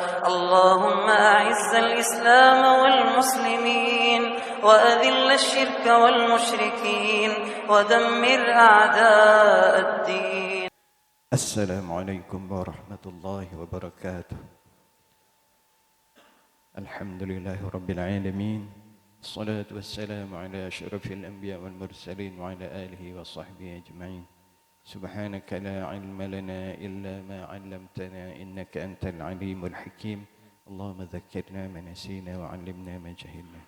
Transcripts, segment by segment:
اللهم أعز الإسلام والمسلمين وأذل الشرك والمشركين ودمر أعداء الدين. السلام عليكم ورحمة الله وبركاته. الحمد لله رب العالمين، الصلاة والسلام على أشرف الأنبياء والمرسلين وعلى آله وصحبه أجمعين. سبحانك لا علم لنا إلا ما علمتنا إنك أنت العليم الحكيم. اللهم ذكرنا ما نسينا وعلمنا ما جهلنا.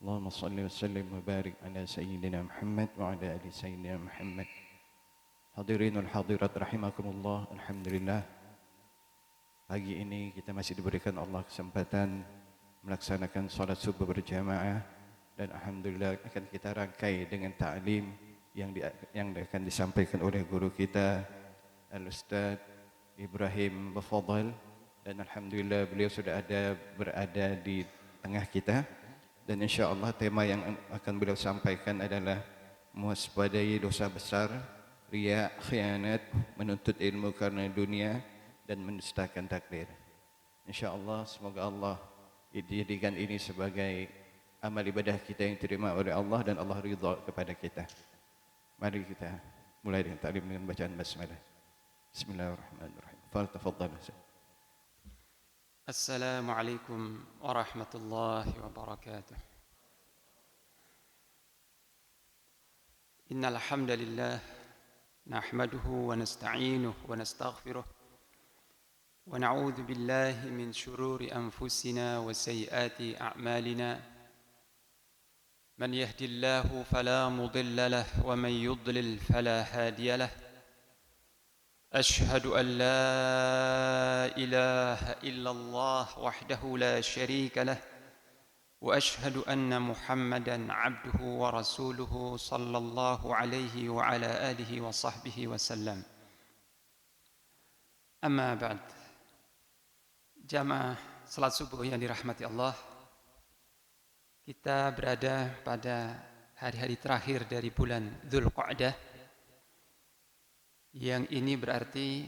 اللهم صل وسلم وبارك على سيدنا محمد وعلى آل سيدنا محمد. Hadirin wal hadirat rahimakumullah. Alhamdulillah, pagi ini kita masih diberikan Allah kesempatan melaksanakan salat subuh berjamaah, dan alhamdulillah akan kita rangkai dengan ta'lim yang akan disampaikan oleh guru kita Al-Ustaz Ibrahim Bafadal, dan alhamdulillah beliau sudah berada di tengah kita, dan insyaallah tema yang akan beliau sampaikan adalah mewaspadai dosa besar, riya, khianat, menuntut ilmu karena dunia, dan mendustakan takdir. InsyaAllah semoga Allah dijadikan ini sebagai amal ibadah kita yang diterima oleh Allah dan Allah ridha kepada kita. Mari kita mulai dengan ta'lim dengan bacaan basmalah. Bismillahirrahmanirrahim. Fal-tafadhal. Assalamualaikum warahmatullahi wabarakatuh. Innal hamdalillah nahmaduhu wa nasta'inuhu wa nastaghfiruh wa na'udzu billahi min shururi anfusina wa sayyiati a'malina. Man yahdihillahu fala mudilla lahu wa man yudlil fala hadiya lahu. Ashhadu an la ilaha illallah wahdahu la sharika lahu wa ashhadu anna Muhammadan 'abduhu wa rasuluhu sallallahu alaihi wa ala alihi wa sahbihi wa sallam. Amma ba'd. Jamaah salat subuh yang dirahmati Allah, kita berada pada hari-hari terakhir dari bulan Dzulqa'dah, yang ini berarti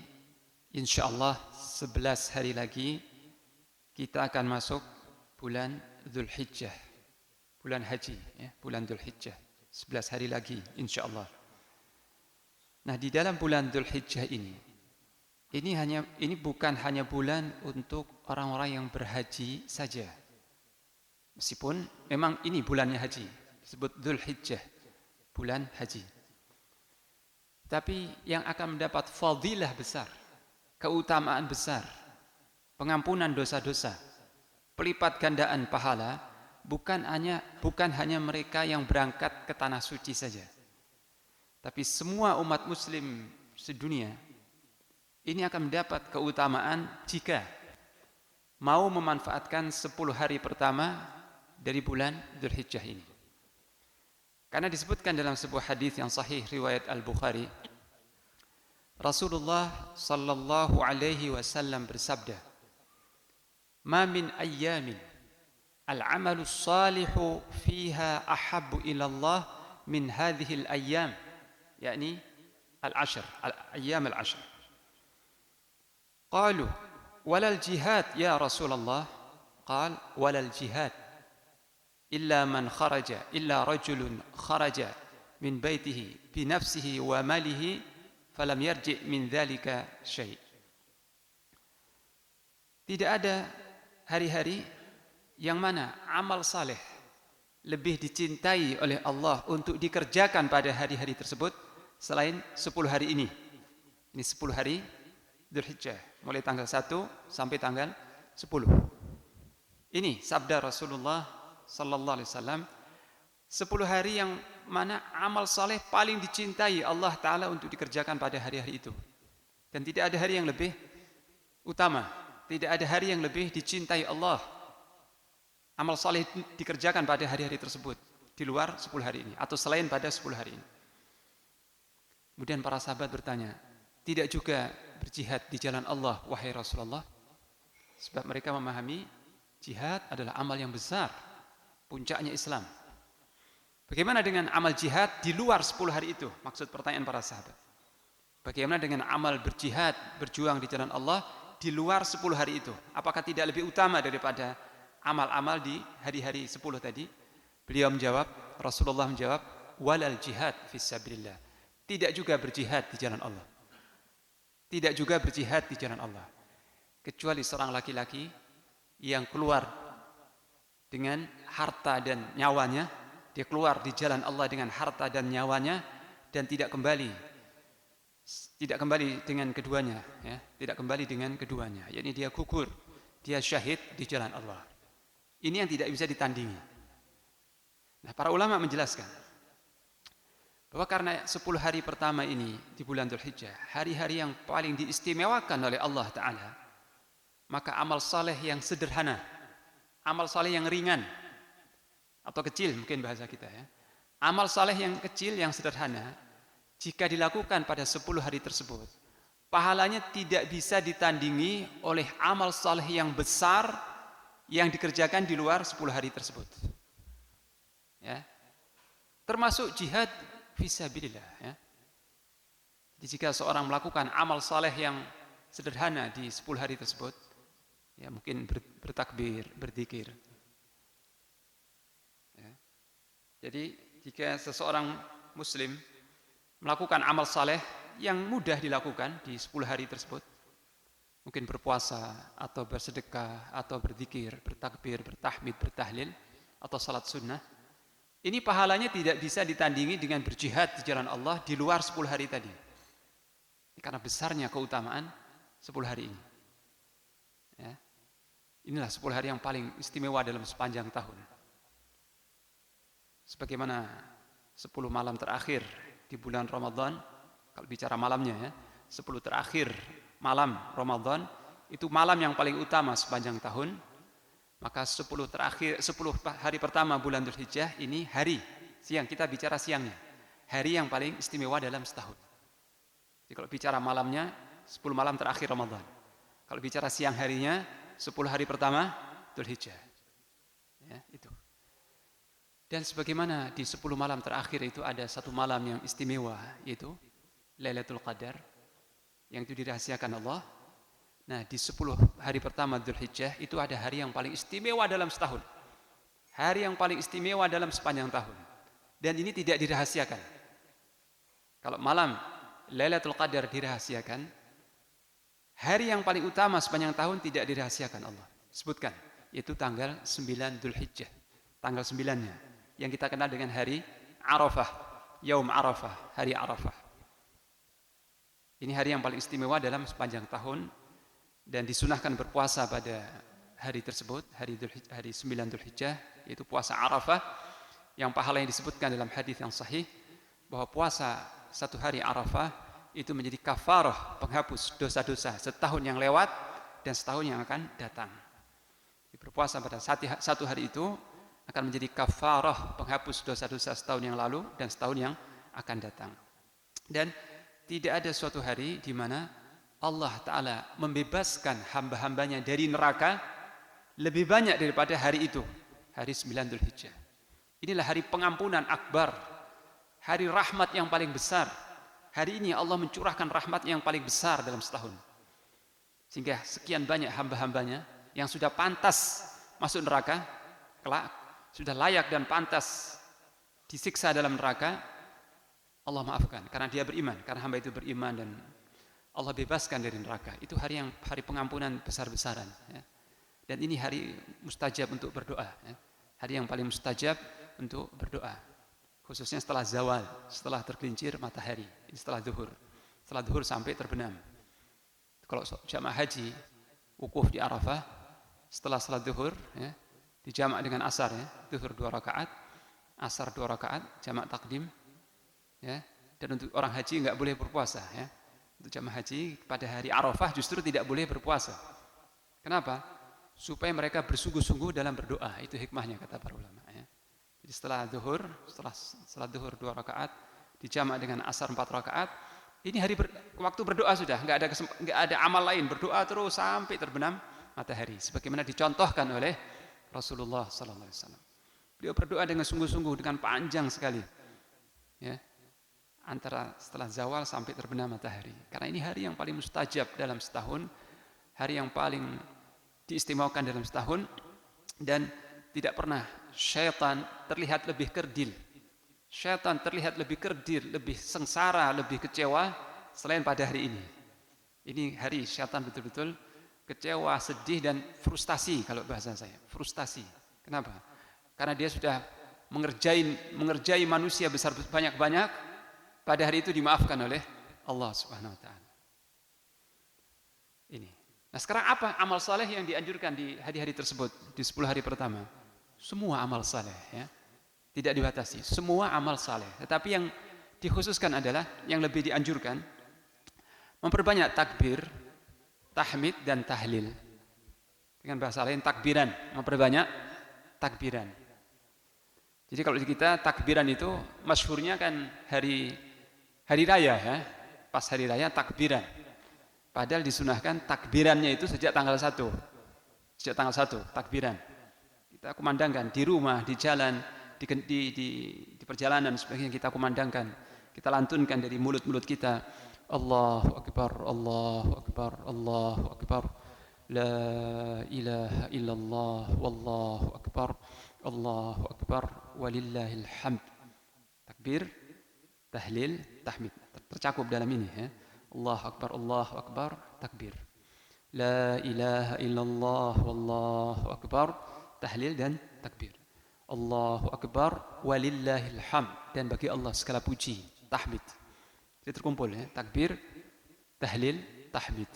insyaallah 11 hari lagi kita akan masuk bulan Dzulhijjah, bulan haji, ya, bulan Dzulhijjah, 11 hari lagi insyaallah. Nah, di dalam bulan Dzulhijjah ini bukan hanya bulan untuk orang-orang yang berhaji saja. Meskipun memang ini bulannya haji, disebut Dzulhijjah, bulan haji. Tapi yang akan mendapat fadilah besar, keutamaan besar, pengampunan dosa-dosa, pelipat gandaan pahala, bukan hanya mereka yang berangkat ke tanah suci saja, tapi semua umat muslim sedunia ini akan mendapat keutamaan jika mau memanfaatkan 10 hari pertama dari bulan Dzulhijjah ini. Karena disebutkan dalam sebuah hadis yang sahih riwayat Al-Bukhari, Rasulullah sallallahu alaihi wasallam bersabda, "Ma min ayyamin al-'amalu salihu fiha ahabbu ila Allah min hadhihi al-ayyam." yakni al-'ashr, al-ayyam al-'ashr. Qalu, "Walal jihad ya Rasulullah?" Qal, "Walal jihad illa rajulun kharaja min baitihi bi nafsihi wa malihi falam yarji' min dhalika syai'." Tidak ada hari-hari yang mana amal saleh lebih dicintai oleh Allah untuk dikerjakan pada hari-hari tersebut selain 10 hari ini. Ini 10 hari Dzulhijjah, mulai tanggal 1 sampai tanggal 10. Ini sabda Rasulullah sallallahu alaihi wasallam, 10 hari yang mana amal saleh paling dicintai Allah Ta'ala untuk dikerjakan pada hari-hari itu. Dan tidak ada hari yang lebih utama, tidak ada hari yang lebih dicintai Allah, amal saleh dikerjakan pada hari-hari tersebut di luar 10 hari ini atau selain pada 10 hari ini. Kemudian para sahabat bertanya, tidak juga berjihad di jalan Allah wahai Rasulullah? Sebab mereka memahami jihad adalah amal yang besar, puncaknya Islam. Bagaimana dengan amal jihad di luar 10 hari itu? Maksud pertanyaan para sahabat. Bagaimana dengan amal berjihad, berjuang di jalan Allah di luar 10 hari itu. Apakah tidak lebih utama daripada amal-amal di hari-hari 10 tadi? Beliau menjawab, Rasulullah menjawab, walal jihad fisabilillah. Tidak juga berjihad di jalan Allah. Tidak juga berjihad di jalan Allah. Kecuali seorang laki-laki yang keluar dengan harta dan nyawanya, dia keluar di jalan Allah dengan harta dan nyawanya dan tidak kembali dengan keduanya, ya, tidak kembali dengan keduanya, yakni dia gugur, dia syahid di jalan Allah. Ini yang tidak bisa ditandingi. Nah, para ulama menjelaskan bahwa karena 10 hari pertama ini di bulan Dzulhijjah, hari-hari yang paling diistimewakan oleh Allah Ta'ala, maka amal saleh yang sederhana, amal saleh yang ringan atau kecil mungkin bahasa kita, ya, amal saleh yang kecil, yang sederhana, jika dilakukan pada 10 hari tersebut, pahalanya tidak bisa ditandingi oleh amal saleh yang besar yang dikerjakan di luar 10 hari tersebut, ya, termasuk jihad fisabilillah, ya. Jadi jika seorang melakukan amal saleh yang sederhana di 10 hari tersebut, ya, mungkin bertakbir, berzikir, ya. Jadi jika seseorang muslim melakukan amal saleh yang mudah dilakukan di 10 hari tersebut, mungkin berpuasa atau bersedekah atau berzikir, bertakbir, bertahmid, bertahlil atau salat sunnah, ini pahalanya tidak bisa ditandingi dengan berjihad di jalan Allah di luar 10 hari tadi. Karena besarnya keutamaan 10 hari ini, ya. Inilah 10 hari yang paling istimewa dalam sepanjang tahun. Sebagaimana 10 malam terakhir di bulan Ramadan, kalau bicara malamnya, ya, 10 terakhir malam Ramadan itu malam yang paling utama sepanjang tahun. Maka 10 hari pertama bulan Dzulhijjah ini hari siang, kita bicara siangnya, hari yang paling istimewa dalam setahun. Jadi kalau bicara malamnya 10 malam terakhir Ramadan, kalau bicara siang harinya 10 hari pertama Dzulhijjah, ya, itu. Dan sebagaimana di 10 malam terakhir itu ada satu malam yang istimewa, yaitu Lailatul Qadar, yang itu dirahasiakan Allah. Nah, di 10 hari pertama Dzulhijjah itu ada hari yang paling istimewa dalam setahun, hari yang paling istimewa dalam sepanjang tahun, dan ini tidak dirahasiakan. Kalau malam Lailatul Qadar dirahasiakan, hari yang paling utama sepanjang tahun tidak dirahasiakan Allah sebutkan, yaitu tanggal 9 Dzulhijjah, tanggal 9-nya, yang kita kenal dengan hari Arafah, Yaum Arafah, hari Arafah. Ini hari yang paling istimewa dalam sepanjang tahun, dan disunahkan berpuasa pada hari tersebut, hari 9 Dzulhijjah, yaitu puasa Arafah, yang pahala yang disebutkan dalam hadis yang sahih bahwa puasa satu hari Arafah itu menjadi kafarah, penghapus dosa-dosa setahun yang lewat dan setahun yang akan datang. Berpuasa pada satu hari itu akan menjadi kafarah, penghapus dosa-dosa setahun yang lalu dan setahun yang akan datang. Dan tidak ada suatu hari di mana Allah Ta'ala membebaskan hamba-hambanya dari neraka lebih banyak daripada hari itu, hari 9 Dzulhijjah. Inilah hari pengampunan akbar, hari rahmat yang paling besar. Hari ini Allah mencurahkan rahmat yang paling besar dalam setahun, sehingga sekian banyak hamba-hambanya yang sudah pantas masuk neraka kelak, sudah layak dan pantas disiksa dalam neraka, Allah maafkan karena dia beriman, karena hamba itu beriman, dan Allah bebaskan dari neraka. Itu hari pengampunan besar-besaran, ya. Dan ini hari mustajab untuk berdoa, ya. Hari yang paling mustajab untuk berdoa, khususnya setelah zawal, setelah tergelincir matahari, setelah zuhur sampai terbenam. Kalau jamaah haji wukuf di Arafah setelah salat zuhur, ya, dijamak dengan asar, ya, zuhur 2 rakaat, asar 2 rakaat, jamak takdim, ya. Dan untuk orang haji enggak boleh berpuasa, ya. Untuk jamaah haji pada hari Arafah justru tidak boleh berpuasa. Kenapa? Supaya mereka bersungguh-sungguh dalam berdoa. Itu hikmahnya kata para ulama, ya. Jadi setelah salat zuhur 2 rakaat dijamak dengan asar 4 rakaat, ini hari waktu berdoa sudah, enggak ada amal lain, berdoa terus sampai terbenam matahari, sebagaimana dicontohkan oleh Rasulullah sallallahu alaihi wasallam. Beliau berdoa dengan sungguh-sungguh, dengan panjang sekali, ya, antara setelah zawal sampai terbenam matahari, karena ini hari yang paling mustajab dalam setahun, hari yang paling diistimewakan dalam setahun, dan tidak pernah syaitan terlihat lebih kerdil. Syaitan terlihat lebih kerdil, lebih sengsara, lebih kecewa selain pada hari ini. Ini hari syaitan betul-betul kecewa, sedih, dan frustasi kalau bahasa saya. Frustasi. Kenapa? Karena dia sudah mengerjai manusia besar banyak-banyak, pada hari itu dimaafkan oleh Allah Subhanahu wa taala. Ini. Nah, sekarang apa amal saleh yang dianjurkan di hari-hari tersebut, di 10 hari pertama? Semua amal saleh, ya. Tidak dibatasi, semua amal saleh. Tetapi yang dikhususkan adalah, yang lebih dianjurkan, memperbanyak takbir, tahmid, dan tahlil. Dengan bahasa lain, takbiran, memperbanyak takbiran. Jadi kalau di kita takbiran itu masyhurnya kan hari raya, ya. Pas hari raya takbiran. Padahal disunahkan takbirannya itu sejak tanggal 1. Sejak tanggal 1 takbiran. Kita kumandangkan di rumah, di jalan, di perjalanan sebagainya, kita kumandangkan, kita lantunkan dari mulut-mulut kita, Allahu Akbar, Allahu Akbar, Allahu Akbar, la ilaha illallah, wallahu akbar, Allahu Akbar, walillahil hamd. Takbir, tahlil, tahmid tercakup dalam ini, ya. Allahu Akbar, Allahu Akbar, takbir. La ilaha illallah, wallahu akbar, tahlil dan takbir. Allahu Akbar, walillahil hamd, dan bagi Allah segala puji, tahmid. Jadi terkumpul, ya, takbir, tahlil, tahmid.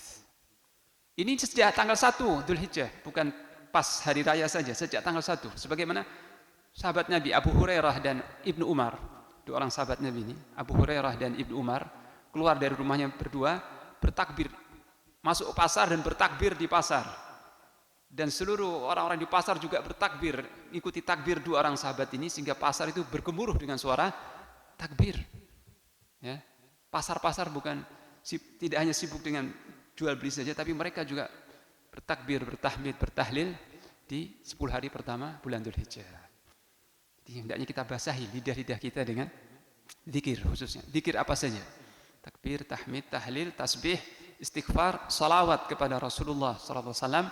Ini sejak tanggal 1 Dzulhijjah, bukan pas hari raya saja, sejak tanggal 1. Sebagaimana sahabat Nabi Abu Hurairah dan Ibnu Umar, dua orang sahabat Nabi ini, Abu Hurairah dan Ibnu Umar, keluar dari rumahnya berdua, bertakbir, masuk pasar dan bertakbir di pasar. Dan seluruh orang-orang di pasar juga bertakbir, ikuti takbir dua orang sahabat ini, sehingga pasar itu bergemuruh dengan suara takbir. Ya. Pasar-pasar bukan tidak hanya sibuk dengan jual beli saja, tapi mereka juga bertakbir, bertahmid, bertahlil di 10 hari pertama bulan Dzulhijjah. Jadi hendaknya kita basahi lidah-lidah kita dengan zikir, khususnya zikir apa saja. Takbir, tahmid, tahlil, tasbih, istighfar, salawat kepada Rasulullah SAW,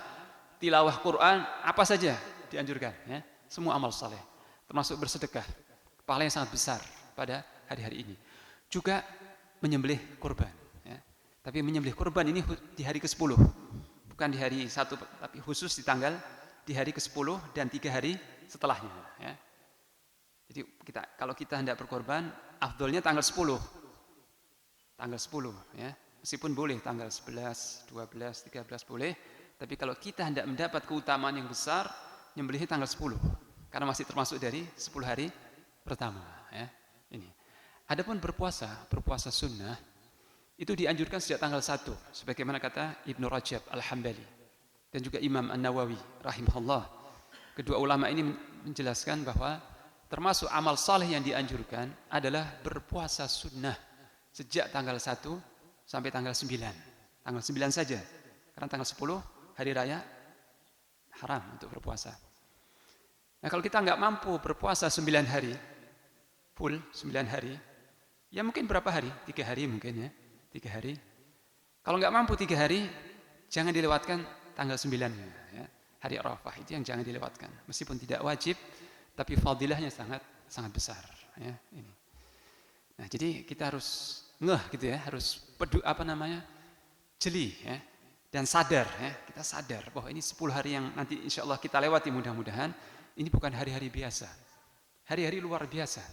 tilawah Quran, apa saja dianjurkan, ya. Semua amal saleh, termasuk bersedekah, pahala yang sangat besar pada hari-hari ini. Juga menyembelih kurban, ya. Tapi menyembelih kurban ini di hari ke-10, bukan di hari 1, tapi khusus di hari ke-10 dan 3 hari setelahnya, ya. Jadi kalau kita hendak berkorban, afdolnya tanggal 10. Tanggal 10, ya. Meskipun boleh tanggal 11, 12, 13 boleh, tapi kalau kita hendak mendapat keutamaan yang besar, nyembelihnya tanggal 10, karena masih termasuk dari 10 hari pertama, ya. Ini. Adapun berpuasa sunnah itu dianjurkan sejak tanggal 1, sebagaimana kata Ibnu Rajab Al-Hambali dan juga Imam An-Nawawi rahimahullah. Kedua ulama ini menjelaskan bahwa termasuk amal saleh yang dianjurkan adalah berpuasa sunnah sejak tanggal 1 sampai tanggal 9. Tanggal 9 saja. Karena tanggal 10 hari raya haram untuk berpuasa. Nah, kalau kita nggak mampu berpuasa 9 hari, full 9 hari, ya mungkin berapa hari? 3 hari mungkin, ya. 3 hari. Kalau nggak mampu 3 hari, jangan dilewatkan tanggal 9-nya, ya. Hari Arafah itu yang jangan dilewatkan. Meskipun tidak wajib, tapi fadilahnya sangat sangat besar, ya. Ini. Nah, jadi kita harus gitu, ya, harus jeli, ya, dan sadar, ya. Kita sadar bahwa ini 10 hari yang nanti insya Allah kita lewati mudah-mudahan, ini bukan hari-hari biasa, hari-hari luar biasa.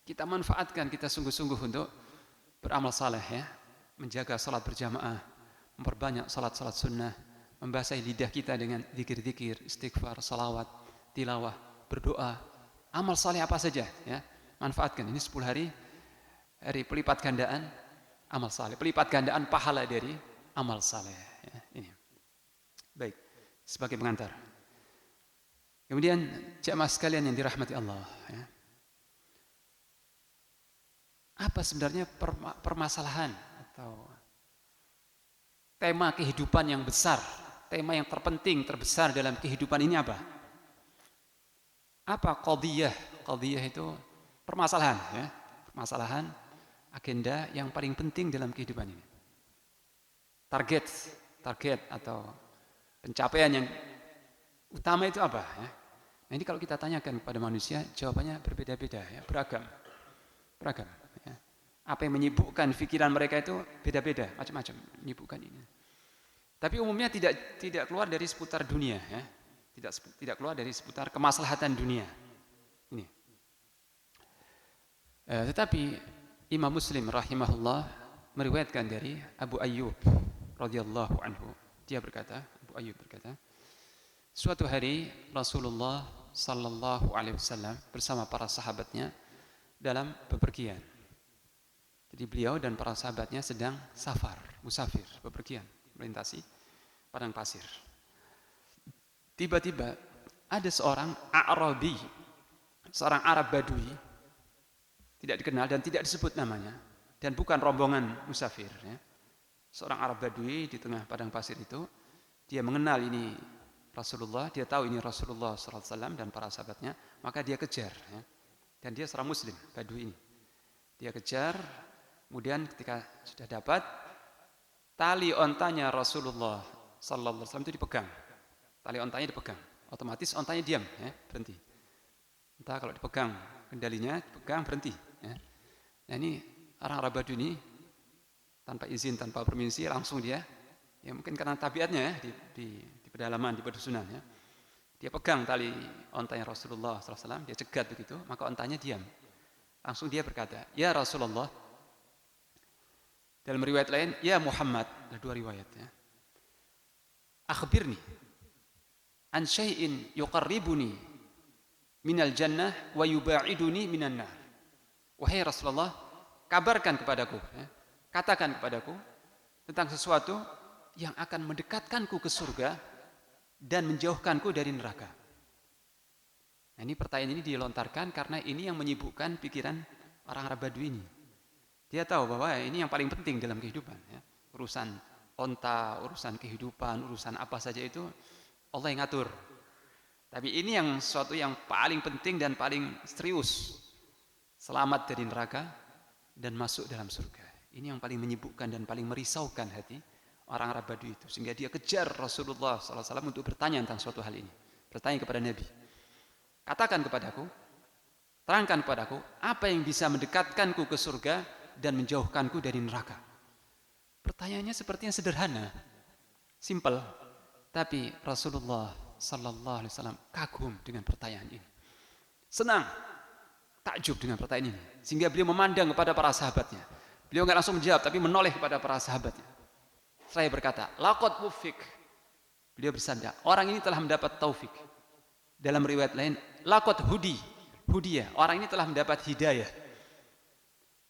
Kita manfaatkan, kita sungguh-sungguh untuk beramal saleh, ya, menjaga salat berjamaah, memperbanyak salat-salat sunnah, membasahi lidah kita dengan zikir-zikir, istighfar, salawat, tilawah, berdoa, amal saleh apa saja, ya, manfaatkan. Ini 10 hari pelipat gandaan amal saleh, pelipat gandaan pahala dari amal saleh, ya, ini. Baik, sebagai pengantar. Kemudian jamaah sekalian yang dirahmati Allah, ya. Apa sebenarnya permasalahan atau tema kehidupan yang besar, tema yang terpenting, terbesar dalam kehidupan ini apa? Apa qadiyah? Qadiyah itu permasalahan, ya. Permasalahan, agenda yang paling penting dalam kehidupan ini. Target target atau pencapaian yang utama itu apa ya? Nah, ini kalau kita tanyakan kepada manusia, jawabannya berbeda-beda ya, beragam. Ya. Apa yang menyibukkan pikiran mereka itu beda-beda, macam-macam menyibukkan ini. Tapi umumnya tidak keluar dari seputar dunia ya. Tidak keluar dari seputar kemaslahatan dunia. Ini. Tetapi Imam Muslim rahimahullah meriwayatkan dari Abu Ayyub radhiyallahu anhu. Abu Ayyub berkata, suatu hari Rasulullah sallallahu alaihi wasallam bersama para sahabatnya dalam bepergian. Jadi beliau dan para sahabatnya sedang musafir, bepergian, melintasi padang pasir. Tiba-tiba ada seorang A'rabi, seorang Arab Badui, tidak dikenal dan tidak disebut namanya, dan bukan rombongan musafir. Ya. Seorang Arab Badui di tengah padang pasir itu, dia mengenal ini Rasulullah, dia tahu ini Rasulullah SAW dan para sahabatnya, maka dia kejar. Ya. Dan dia seorang Muslim, Badui ini. Dia kejar, kemudian ketika sudah dapat, tali ontanya Rasulullah SAW itu dipegang. Tali ontanya dipegang, otomatis ontanya diam, ya, berhenti. Entah kalau dipegang kendalinya, dipegang berhenti. Ya. Nah ini orang Arab Badui ini tanpa izin, tanpa permisi, langsung dia, ya mungkin karena tabiatnya ya, di pedalaman, di pedusunan, ya, dia pegang tali ontanya Rasulullah SAW, dia cegat begitu, maka ontanya diam. Langsung dia berkata, ya Rasulullah. Dalam riwayat lain, ya Muhammad, ada dua riwayat. Ya. Akhbirni an syai'in yuqarribuni minal jannah wa yuba'iduni minan nar. Wahai Rasulullah, kabarkan kepadaku, ya, katakan kepadaku tentang sesuatu yang akan mendekatkanku ke surga dan menjauhkanku dari neraka. Nah, ini pertanyaan ini dilontarkan karena ini yang menyibukkan pikiran orang Arab Badui ini. Dia tahu bahwa ini yang paling penting dalam kehidupan. Ya. Urusan onta, urusan kehidupan, urusan apa saja itu Allah yang ngatur. Tapi ini yang sesuatu yang paling penting dan paling serius. Selamat dari neraka dan masuk dalam surga. Ini yang paling menyibukkan dan paling merisaukan hati orang Arab Badui itu. Sehingga dia kejar Rasulullah SAW untuk bertanya tentang suatu hal ini. Bertanya kepada Nabi. Katakan kepadaku, terangkan kepadaku, apa yang bisa mendekatkanku ke surga dan menjauhkanku dari neraka. Pertanyaannya sepertinya sederhana, simple, tapi Rasulullah sallallahu alaihi wasallam kagum dengan pertanyaan ini. Senang, takjub dengan pertanyaan ini, sehingga beliau memandang kepada para sahabatnya. Beliau enggak langsung menjawab, tapi menoleh kepada para sahabatnya. Saya berkata, laqad wuffiq. Beliau bersabda, orang ini telah mendapat taufik. Dalam riwayat lain, laqad hudiyah. Orang ini telah mendapat hidayah.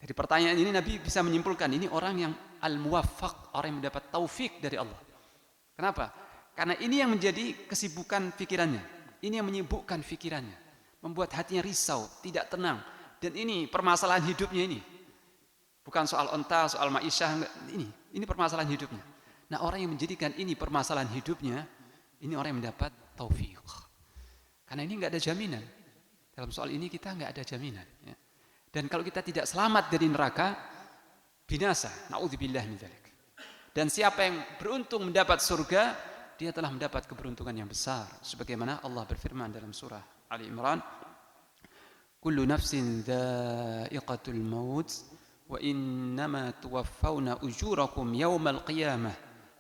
Dari pertanyaan ini Nabi bisa menyimpulkan ini orang yang al-muwaffaq, orang yang mendapat taufik dari Allah. Kenapa? Karena ini yang menjadi kesibukan pikirannya. Ini yang menyibukkan pikirannya, membuat hatinya risau, tidak tenang. Dan ini permasalahan hidupnya ini. Bukan soal onta, soal ma'isyah, ini permasalahan hidupnya. Nah, orang yang menjadikan ini permasalahan hidupnya, ini orang yang mendapat taufik. Karena ini enggak ada jaminan. Dalam soal ini kita enggak ada jaminan, ya. Dan kalau kita tidak selamat dari neraka, binasa. Na'udzubillah min dzalik. Dan siapa yang beruntung mendapat surga, dia telah mendapat keberuntungan yang besar. Sebagaimana Allah berfirman dalam surah Ali Imran, "Kullu nafsin dha'iqatul maut wa innama tuwaffawna ujurakum yawmal qiyamah.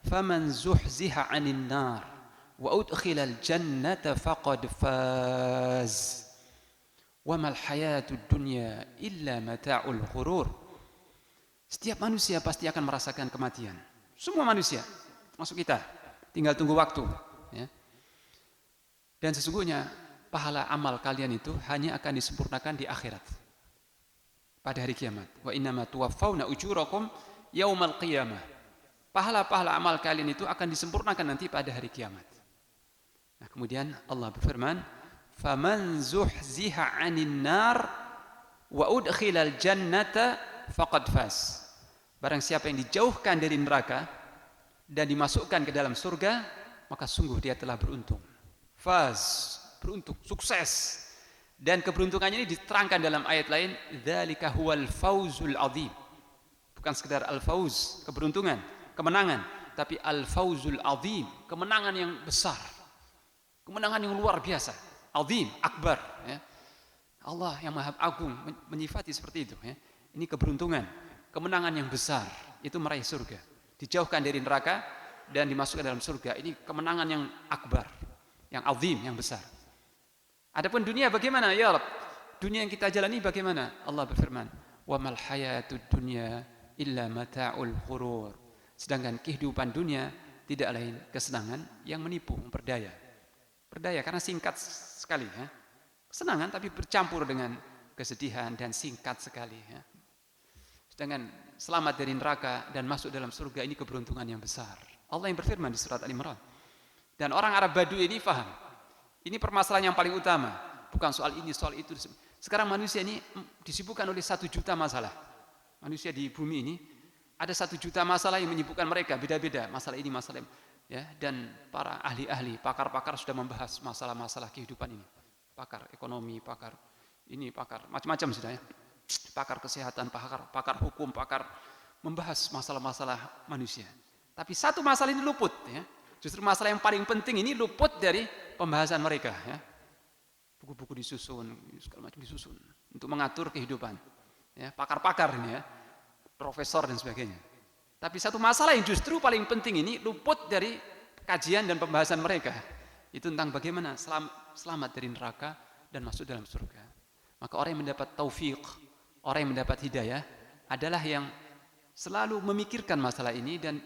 Faman zuhziha 'anil nar wa udkhilal jannata faqad faz." Wa mal hayatud dunya illa mata'ul ghurur. Setiap manusia pasti akan merasakan kematian. Semua manusia, masuk kita, tinggal tunggu waktu, ya. Dan sesungguhnya pahala amal kalian itu hanya akan disempurnakan di akhirat, pada hari kiamat. Wa innama tuwaffawna ujurakum yaumal qiyamah. Pahala-pahala amal kalian itu akan disempurnakan nanti pada hari kiamat. Nah, kemudian Allah berfirman, faman zuhziha 'anil nar wa udkhilal jannata faqad faz. Barang siapa yang dijauhkan dari neraka dan dimasukkan ke dalam surga, maka sungguh dia telah beruntung. Faz, beruntung, sukses. Dan keberuntungannya ini diterangkan dalam ayat lain, dzalika huwal fauzul azim. Bukan sekedar al-fauz, keberuntungan, kemenangan, tapi al-fauzul azim, kemenangan yang besar. Kemenangan yang luar biasa. Azim, akbar. Ya. Allah yang Maha Agung menyifati seperti itu. Ya. Ini keberuntungan, kemenangan yang besar. Itu meraih surga. Dijauhkan dari neraka dan dimasukkan dalam surga. Ini kemenangan yang akbar, yang azim, yang besar. Adapun dunia bagaimana? Ya Rabb, dunia yang kita jalani bagaimana? Allah berfirman, "Wa mal hayatud dunya illa mata'ul ghurur." Sedangkan kehidupan dunia tidak lain kesenangan yang menipu, memperdaya. Berdaya karena singkat sekali, ya. Kesenangan tapi bercampur dengan kesedihan dan singkat sekali, ya. Sedangkan selamat dari neraka dan masuk dalam surga ini keberuntungan yang besar. Allah yang berfirman di surat Al-Imran. Dan orang Arab Badui ini paham. Ini permasalahan yang paling utama, bukan soal ini, soal itu. Sekarang manusia ini disibukkan oleh 1 juta masalah. Manusia di bumi ini ada 1 juta masalah yang menyibukkan mereka, beda-beda masalah ini, masalah ini. Ya, dan para ahli-ahli, pakar-pakar sudah membahas masalah-masalah kehidupan ini. Pakar ekonomi, pakar ini, pakar macam-macam sudah, ya. Pakar kesehatan, pakar hukum, pakar membahas masalah-masalah manusia. Tapi satu masalah ini luput, ya. Justru masalah yang paling penting ini luput dari pembahasan mereka, ya. Buku-buku disusun, segala macam disusun untuk mengatur kehidupan. Ya, pakar-pakar ini, ya. Profesor dan sebagainya. Tapi satu masalah yang justru paling penting ini luput dari kajian dan pembahasan mereka. Itu tentang bagaimana selamat dari neraka dan masuk dalam surga. Maka orang yang mendapat taufik, orang yang mendapat hidayah adalah yang selalu memikirkan masalah ini dan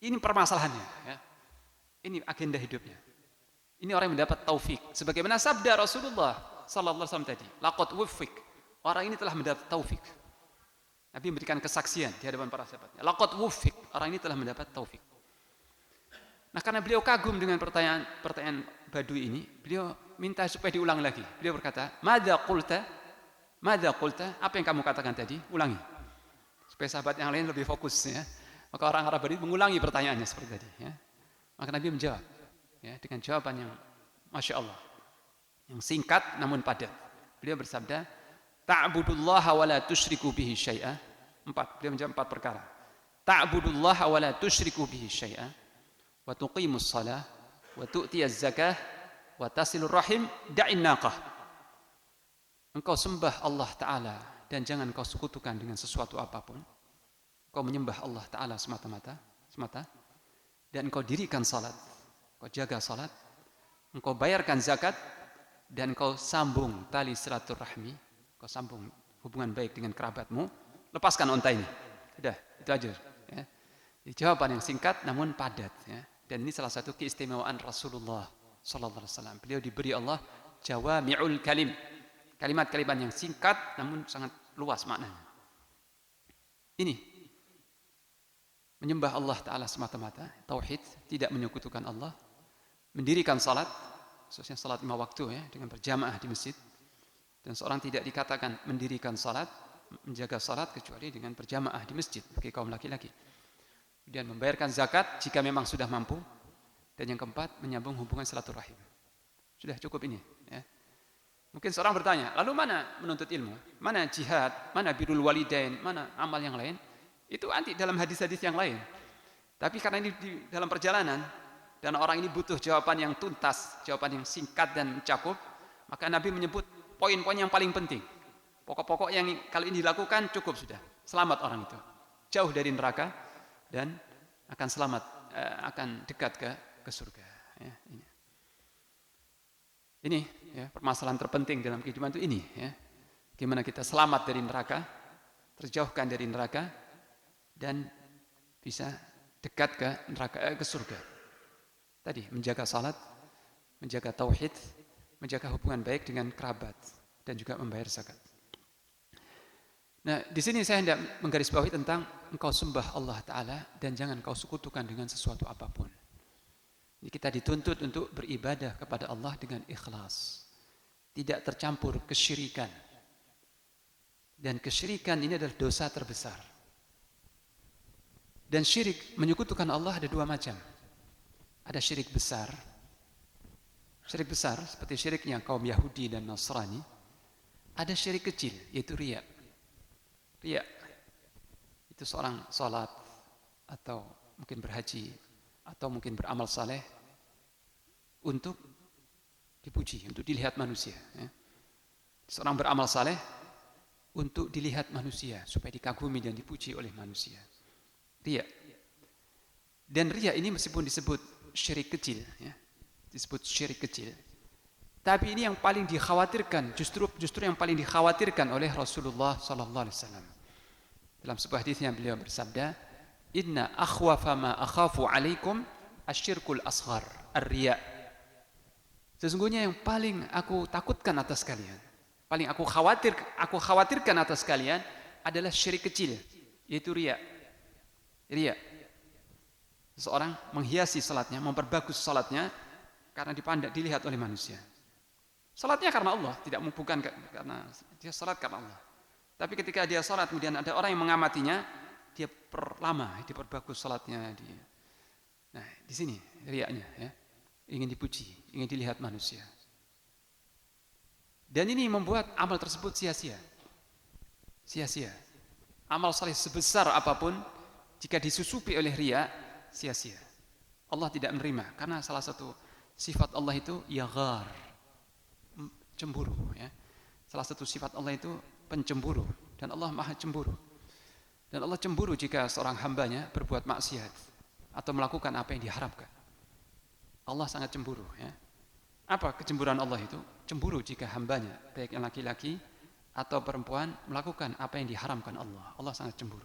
ini permasalahannya. Ya. Ini agenda hidupnya. Ini orang yang mendapat taufik. Sebagaimana sabda Rasulullah sallallahu alaihi wasallam tadi, laqad wuffiq. Orang ini telah mendapat taufik. Nabi memberikan kesaksian di hadapan para sahabatnya. Laqad wuffiq, orang ini telah mendapat taufik. Nah, karena beliau kagum dengan pertanyaan Badui ini, beliau minta supaya diulang lagi. Beliau berkata, "Madza qulta? Madza qulta?" Apa yang kamu katakan tadi? Ulangi. Supaya sahabat yang lain lebih fokus, ya. Maka orang Arab Badui mengulangi pertanyaannya seperti tadi, ya. Maka Nabi menjawab, ya, dengan jawaban yang Masya Allah, yang singkat namun padat. Beliau bersabda, "Ta'budullaha wa la tusyriku bihi syai'a." 4, beliau menjawab 4 perkara. Ta'budullaha wa la tusyriku bihi syai'a wa tuqimus shalah wa tu'tiyaz zakah wa tasilur rahim da'in naqah. Engkau sembah Allah Ta'ala dan jangan kau sekutukan dengan sesuatu apapun. Engkau menyembah Allah Ta'ala semata dan engkau dirikan salat, engkau jaga salat, engkau bayarkan zakat dan engkau sambung tali silaturahmi. Kau sambung hubungan baik dengan kerabatmu, lepaskan onta ini. Sudah, itu aja. Ya. Jawaban yang singkat namun padat. Ya. Dan ini salah satu keistimewaan Rasulullah sallallahu alaihi wasallam. Beliau diberi Allah jawami'ul kalim. Kalimat-kalimat yang singkat namun sangat luas maknanya. Ini menyembah Allah Ta'ala semata-mata, tauhid, tidak menyekutukan Allah, mendirikan salat, khususnya salat 5 waktu, ya, dengan berjamaah di masjid. Dan seorang tidak dikatakan mendirikan salat, menjaga salat kecuali dengan berjamaah di masjid bagi kaum laki-laki. Kemudian membayarkan zakat jika memang sudah mampu. Dan yang keempat, menyambung hubungan silaturahim. Sudah cukup ini, ya. Mungkin seorang bertanya, lalu mana menuntut ilmu? Mana jihad? Mana birrul walidain? Mana amal yang lain? Itu nanti dalam hadis-hadis yang lain. Tapi karena ini di dalam perjalanan dan orang ini butuh jawaban yang tuntas, jawaban yang singkat dan mencakup, maka Nabi menyebut poin-poin yang paling penting. Pokok-pokok yang kalau ini dilakukan cukup sudah. Selamat orang itu. Jauh dari neraka dan akan selamat, akan dekat ke surga. Ya, ini ya, permasalahan terpenting dalam kehidupan itu ini. Ya. Gimana kita selamat dari neraka, terjauhkan dari neraka, dan bisa dekat ke neraka, ke surga. Tadi menjaga salat, menjaga tauhid, menjaga hubungan baik dengan kerabat dan juga membayar zakat. Nah, di sini saya hendak menggarisbawahi tentang engkau sembah Allah Ta'ala dan jangan kau sekutukan dengan sesuatu apapun. Jadi kita dituntut untuk beribadah kepada Allah dengan ikhlas, tidak tercampur kesyirikan. Dan kesyirikan ini adalah dosa terbesar. Dan syirik menyekutukan Allah ada 2 macam. Ada syirik besar. Syirik besar seperti syiriknya kaum Yahudi dan Nasrani. Ada syirik kecil yaitu riya. Riya itu seorang salat atau mungkin berhaji, atau mungkin beramal saleh untuk dipuji, untuk dilihat manusia. Ya. Seorang beramal saleh untuk dilihat manusia, supaya dikagumi dan dipuji oleh manusia. Riya. Dan riya ini meskipun disebut syirik kecil, ya, disebut syirik kecil, tapi ini yang paling dikhawatirkan, justru yang paling dikhawatirkan oleh Rasulullah Sallallahu Alaihi Wasallam. Dalam sebuah hadisnya beliau bersabda, Inna akhwafa ma akhafu alaikum asyirkul asghar, ar-riya. Sesungguhnya yang paling aku takutkan atas kalian, paling aku khawatirkan atas kalian adalah syirik kecil, yaitu riya. Riya. Seseorang menghiasi salatnya, memperbagus salatnya karena dilihat oleh manusia. Salatnya karena Allah, bukan karena dia salat karena Allah. Tapi ketika dia salat kemudian ada orang yang mengamatinya, dia diperbagus salatnya dia. Nah, di sini riyanya, ya. Ingin dipuji, ingin dilihat manusia. Dan ini membuat amal tersebut sia-sia. Sia-sia. Amal saleh sebesar apapun jika disusupi oleh riya, sia-sia. Allah tidak menerima karena salah satu sifat Allah itu yaghar, cemburu, ya. Salah satu sifat Allah itu pencemburu, dan Allah Maha cemburu. Dan Allah cemburu jika seorang hambanya berbuat maksiat atau melakukan apa yang diharapkan. Allah sangat cemburu, ya. Apa kecemburuan Allah itu? Cemburu jika hambanya, baik yang laki-laki atau perempuan, melakukan apa yang diharamkan Allah. Allah sangat cemburu.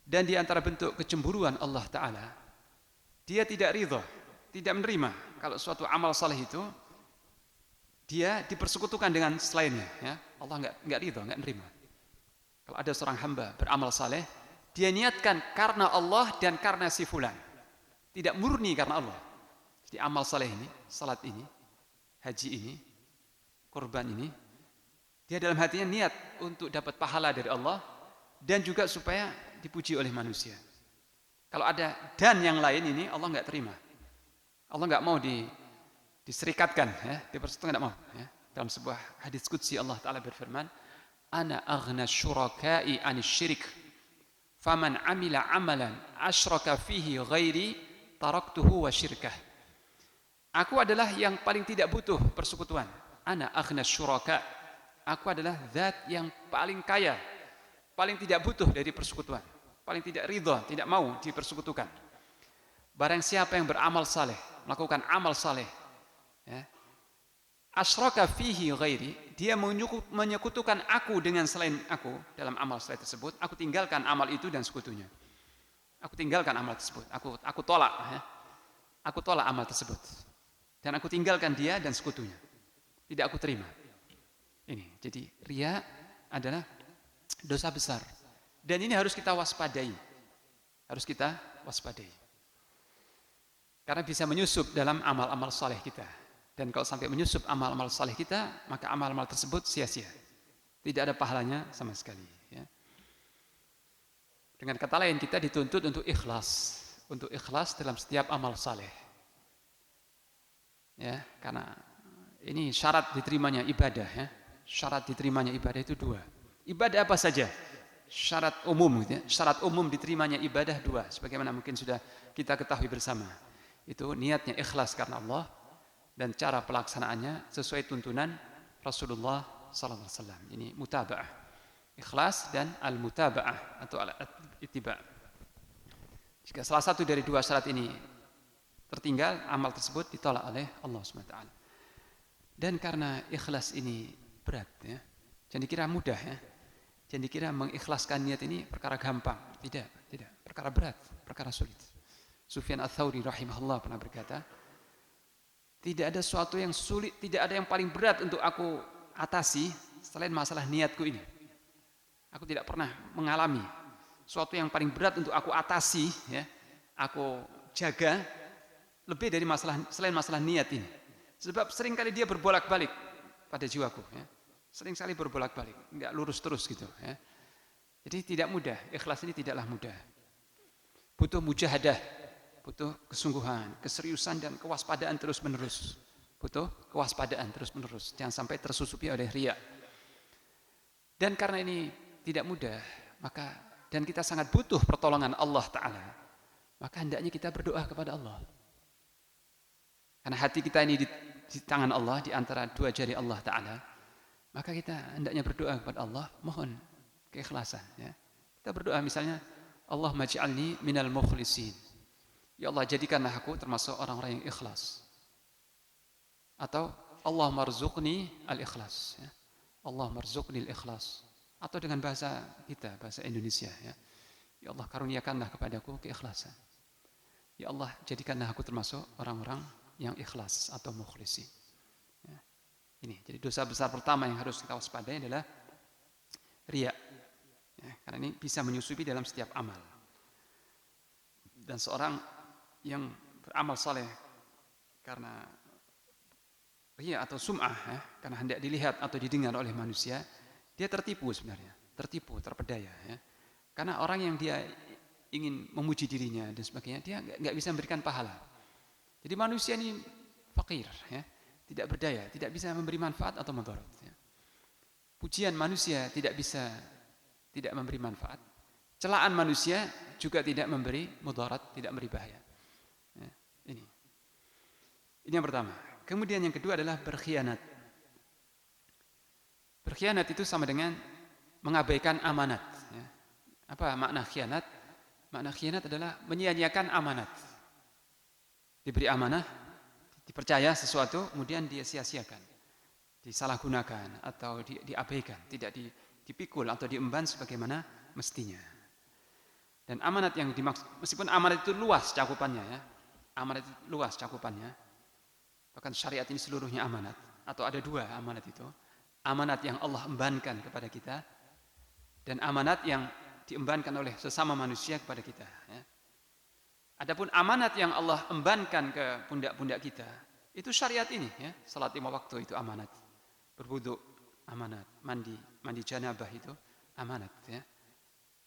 Dan di antara bentuk kecemburuan Allah Ta'ala, dia tidak ridha, tidak menerima kalau suatu amal saleh itu dia dipersekutukan dengan selainnya, ya. Allah enggak ridha, enggak menerima. Kalau ada seorang hamba beramal saleh, dia niatkan karena Allah dan karena si fulan, tidak murni karena Allah. Jadi amal saleh ini, salat ini, haji ini, kurban ini, dia dalam hatinya niat untuk dapat pahala dari Allah dan juga supaya dipuji oleh manusia. Kalau ada dan yang lain ini Allah enggak terima. Allah enggak mau diserikatkan, ya, dipersekutukan, enggak mau, ya. Dalam sebuah hadis qudsi Allah Ta'ala berfirman, Ana aghna syuraka'i anis syirik, faman amila amalan asyraka fihi ghairi taraktuhu wa syirkah. Aku adalah yang paling tidak butuh persekutuan. Ana aghna syuraka. Aku adalah zat yang paling kaya, paling tidak butuh dari persekutuan, paling tidak ridha, tidak mau dipersekutukan. Barang siapa yang beramal saleh, melakukan amal saleh, ya, asyraka fihi ghairi, dia menyekutukan aku dengan selain aku dalam amal saleh tersebut, aku tinggalkan amal itu dan sekutunya. Aku tinggalkan amal tersebut, aku tolak, ya. Aku tolak amal tersebut. Dan aku tinggalkan dia dan sekutunya. Tidak aku terima. Ini, jadi riya adalah dosa besar. Dan ini harus kita waspadai. Harus kita waspadai. Karena bisa menyusup dalam amal-amal saleh kita. Dan kalau sampai menyusup amal-amal saleh kita, maka amal-amal tersebut sia-sia. Tidak ada pahalanya sama sekali, ya. Dengan kata lain, kita dituntut untuk ikhlas dalam setiap amal saleh. Ya, karena ini syarat diterimanya ibadah, ya. Syarat diterimanya ibadah itu dua. Ibadah apa saja? Syarat umum, gitu, ya. Syarat umum diterimanya ibadah dua, sebagaimana mungkin sudah kita ketahui bersama. Itu niatnya ikhlas karena Allah dan cara pelaksanaannya sesuai tuntunan Rasulullah sallallahu alaihi wasallam. Ini mutaba'ah. Ikhlas dan al-mutaba'ah atau al-ittiba'. Jika salah satu dari dua syarat ini tertinggal, amal tersebut ditolak oleh Allah SWT. Dan karena ikhlas ini berat, ya. Jangan dikira mudah, ya. Jangan dikira mengikhlaskan niat ini perkara gampang. Tidak, perkara berat, perkara sulit. Sufyan Ats-Tsauri rahimahullah pernah berkata, tidak ada sesuatu yang sulit, tidak ada yang paling berat untuk aku atasi selain masalah niatku ini. Aku tidak pernah mengalami sesuatu yang paling berat untuk aku atasi, ya, aku jaga lebih dari selain masalah niat ini. Sebab seringkali dia berbolak-balik pada jiwaku, ya. Sering sekali berbolak-balik, enggak lurus terus gitu, ya. Jadi tidak mudah, ikhlas ini tidaklah mudah. Butuh mujahadah, butuh kesungguhan, keseriusan dan kewaspadaan terus-menerus. Butuh kewaspadaan terus-menerus, jangan sampai tersusupi oleh riya. Dan karena ini tidak mudah, maka dan kita sangat butuh pertolongan Allah Ta'ala. maka hendaknya kita berdoa kepada Allah. Karena hati kita ini di tangan Allah, di antara dua jari Allah Ta'ala, maka kita hendaknya berdoa kepada Allah, mohon keikhlasan. Ya. Kita berdoa misalnya, Allahumma ij'alni minal mukhlisin. Ya Allah, jadikanlah aku termasuk orang-orang yang ikhlas. Atau Allahumma rzuqni al-ikhlas. Ya. Allahumma rzuqni al-ikhlas. Atau dengan bahasa kita, bahasa Indonesia. Ya. Ya Allah, karuniakanlah kepadaku keikhlasan. Ya Allah, jadikanlah aku termasuk orang-orang yang ikhlas atau mukhlisi. Ya. Ini, jadi dosa besar pertama yang harus kita waspadai adalah riya. Ya, karena ini bisa menyusupi dalam setiap amal. Dan seorang yang beramal saleh karena riya atau sum'ah, ya, karena hendak dilihat atau didengar oleh manusia, dia tertipu sebenarnya, tertipu, terpedaya. Ya. Karena orang yang dia ingin memuji dirinya dan sebagainya, dia nggak bisa memberikan pahala. Jadi manusia ini fakir, ya, tidak berdaya, tidak bisa memberi manfaat atau mudarat. Ya. Pujian manusia tidak memberi manfaat. Celaan manusia juga tidak memberi mudarat, tidak memberi bahaya. Ya, ini yang pertama. Kemudian yang kedua adalah berkhianat. Berkhianat itu sama dengan mengabaikan amanat. Ya. Apa makna khianat? Makna khianat adalah menyia-nyiakan amanat. Diberi amanah, dipercaya sesuatu, kemudian dia sia-siakan, disalahgunakan atau diabaikan, tidak dipikul atau diemban sebagaimana mestinya. Dan amanat yang dimaksud, meskipun amanat itu luas cakupannya, ya, amanat itu luas cakupannya, bahkan syariat ini seluruhnya amanat, atau ada dua amanat itu, amanat yang Allah embankan kepada kita, dan amanat yang diembankan oleh sesama manusia kepada kita. Ya. Adapun amanat yang Allah embankan ke pundak-pundak kita, itu syariat ini, ya. Salat 5 waktu itu amanat. Berwudu amanat, mandi janabah itu amanat, ya.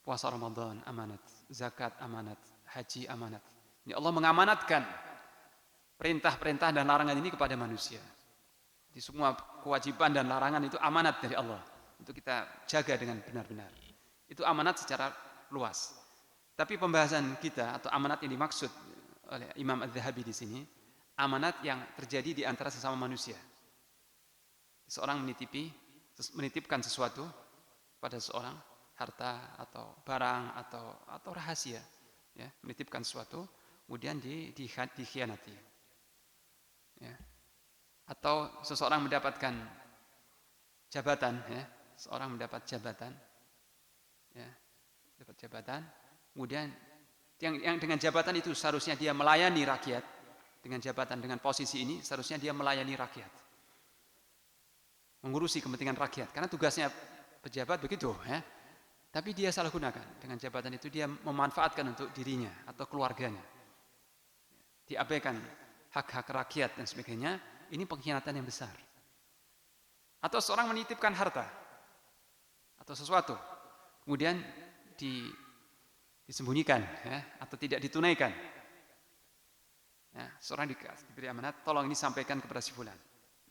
Puasa Ramadan amanat, zakat amanat, haji amanat. Ini Allah mengamanatkan perintah-perintah dan larangan ini kepada manusia. Di semua kewajiban dan larangan itu amanat dari Allah untuk kita jaga dengan benar-benar. Itu amanat secara luas. Tapi pembahasan kita atau amanat yang dimaksud oleh Imam Az-Zahabi di sini, amanat yang terjadi di antara sesama manusia. Seorang menitipkan sesuatu pada seseorang, harta atau barang atau rahasia, ya, menitipkan sesuatu, kemudian dikhianati. Ya. Atau seseorang mendapatkan jabatan, ya, seorang mendapat jabatan, ya, dapat jabatan. Kemudian yang dengan jabatan itu seharusnya dia melayani rakyat. Dengan jabatan, dengan posisi ini seharusnya dia melayani rakyat. Mengurusi kepentingan rakyat. Karena tugasnya pejabat begitu. Ya. Tapi dia salah gunakan. Dengan jabatan itu dia memanfaatkan untuk dirinya atau keluarganya. Diabaikan hak-hak rakyat dan sebagainya. Ini pengkhianatan yang besar. Atau seorang menitipkan harta. Atau sesuatu. Kemudian disembunyikan, ya, atau tidak ditunaikan. Ya, seorang diberi amanat, tolong ini sampaikan kepada si fulan.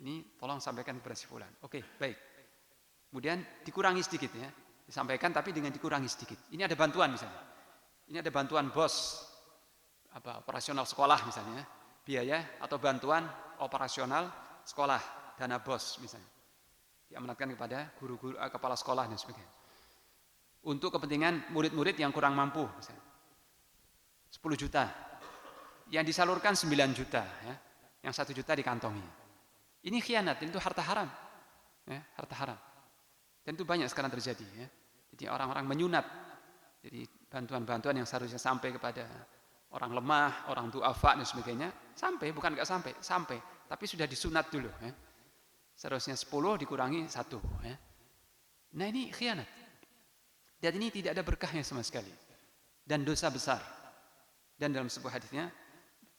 Ini tolong sampaikan kepada si fulan. Oke, baik. Kemudian dikurangi sedikit, ya, disampaikan tapi dengan dikurangi sedikit. Ini ada bantuan misalnya. Ini ada bantuan bos, operasional sekolah misalnya, biaya atau bantuan operasional sekolah, dana bos misalnya. Diamanatkan kepada guru-guru, kepala sekolah dan sebagainya. Untuk kepentingan murid-murid yang kurang mampu, misalnya 10 juta, yang disalurkan 9 juta, ya, yang 1 juta dikantongi. Ini khianat, itu harta haram, ya, harta haram. Dan itu banyak sekarang terjadi. Ya. Jadi orang-orang menyunat, jadi bantuan-bantuan yang seharusnya sampai kepada orang lemah, orang du'afa dan sebagainya, sampai, bukan nggak sampai, tapi sudah disunat dulu. Ya. Seharusnya 10 dikurangi 1. Ya. Nah ini khianat. Dan ini tidak ada berkahnya sama sekali. Dan dosa besar. Dan dalam sebuah hadisnya,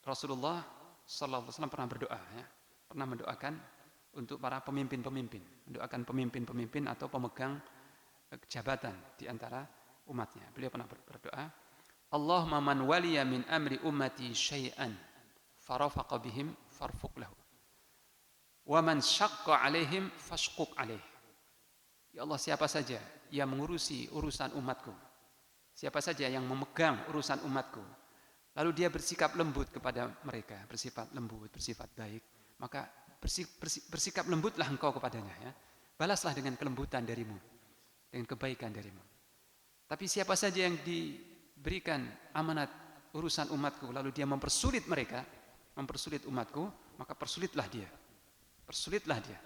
Rasulullah SAW pernah berdoa. Ya, pernah mendoakan untuk para pemimpin-pemimpin. Mendoakan pemimpin-pemimpin atau pemegang jabatan di antara umatnya. Beliau pernah berdoa, Allahumma man waliya min amri ummati syai'an farafaqa bihim farfuq lahu. Wa man syaqqa alaihim fashquq alaih. Ya Allah, siapa saja yang mengurusi urusan umatku, siapa saja yang memegang urusan umatku, lalu dia bersikap lembut kepada mereka, bersifat lembut, bersifat baik, maka bersikap lembutlah engkau kepadanya, ya. Balaslah dengan kelembutan darimu, dengan kebaikan darimu. Tapi siapa saja yang diberikan amanat urusan umatku, lalu dia mempersulit mereka, mempersulit umatku, maka persulitlah dia. Persulitlah dia.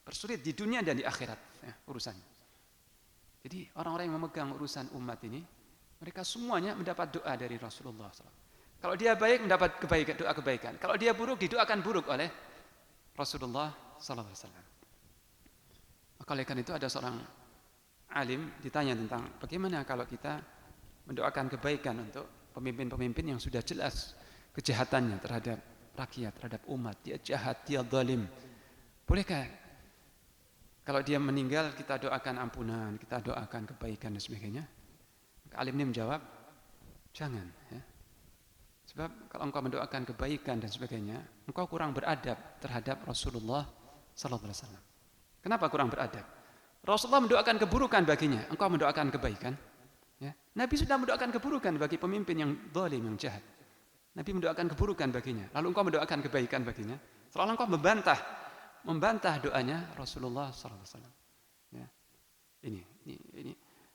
Persulit di dunia dan di akhirat, ya, urusannya. Jadi orang-orang yang memegang urusan umat ini, mereka semuanya mendapat doa dari Rasulullah SAW. Kalau dia baik, mendapat kebaikan, doa kebaikan. Kalau dia buruk, didoakan buruk oleh Rasulullah SAW. Maka oleh karena itu ada seorang alim ditanya tentang bagaimana kalau kita mendoakan kebaikan untuk pemimpin-pemimpin yang sudah jelas kejahatannya terhadap rakyat, terhadap umat, dia jahat, dia zalim. Bolehkah kalau dia meninggal kita doakan ampunan, kita doakan kebaikan dan sebagainya? Maka alim ini menjawab, jangan, ya. Sebab kalau engkau mendoakan kebaikan dan sebagainya, engkau kurang beradab terhadap Rasulullah sallallahu alaihi wasallam. Kenapa kurang beradab? Rasulullah mendoakan keburukan baginya, engkau mendoakan kebaikan. Ya. Nabi sudah mendoakan keburukan bagi pemimpin yang zalim, yang jahat. Nabi mendoakan keburukan baginya, lalu engkau mendoakan kebaikan baginya. Seolah engkau membantah doanya Rasulullah sallallahu alaihi wasallam. Ya. Ini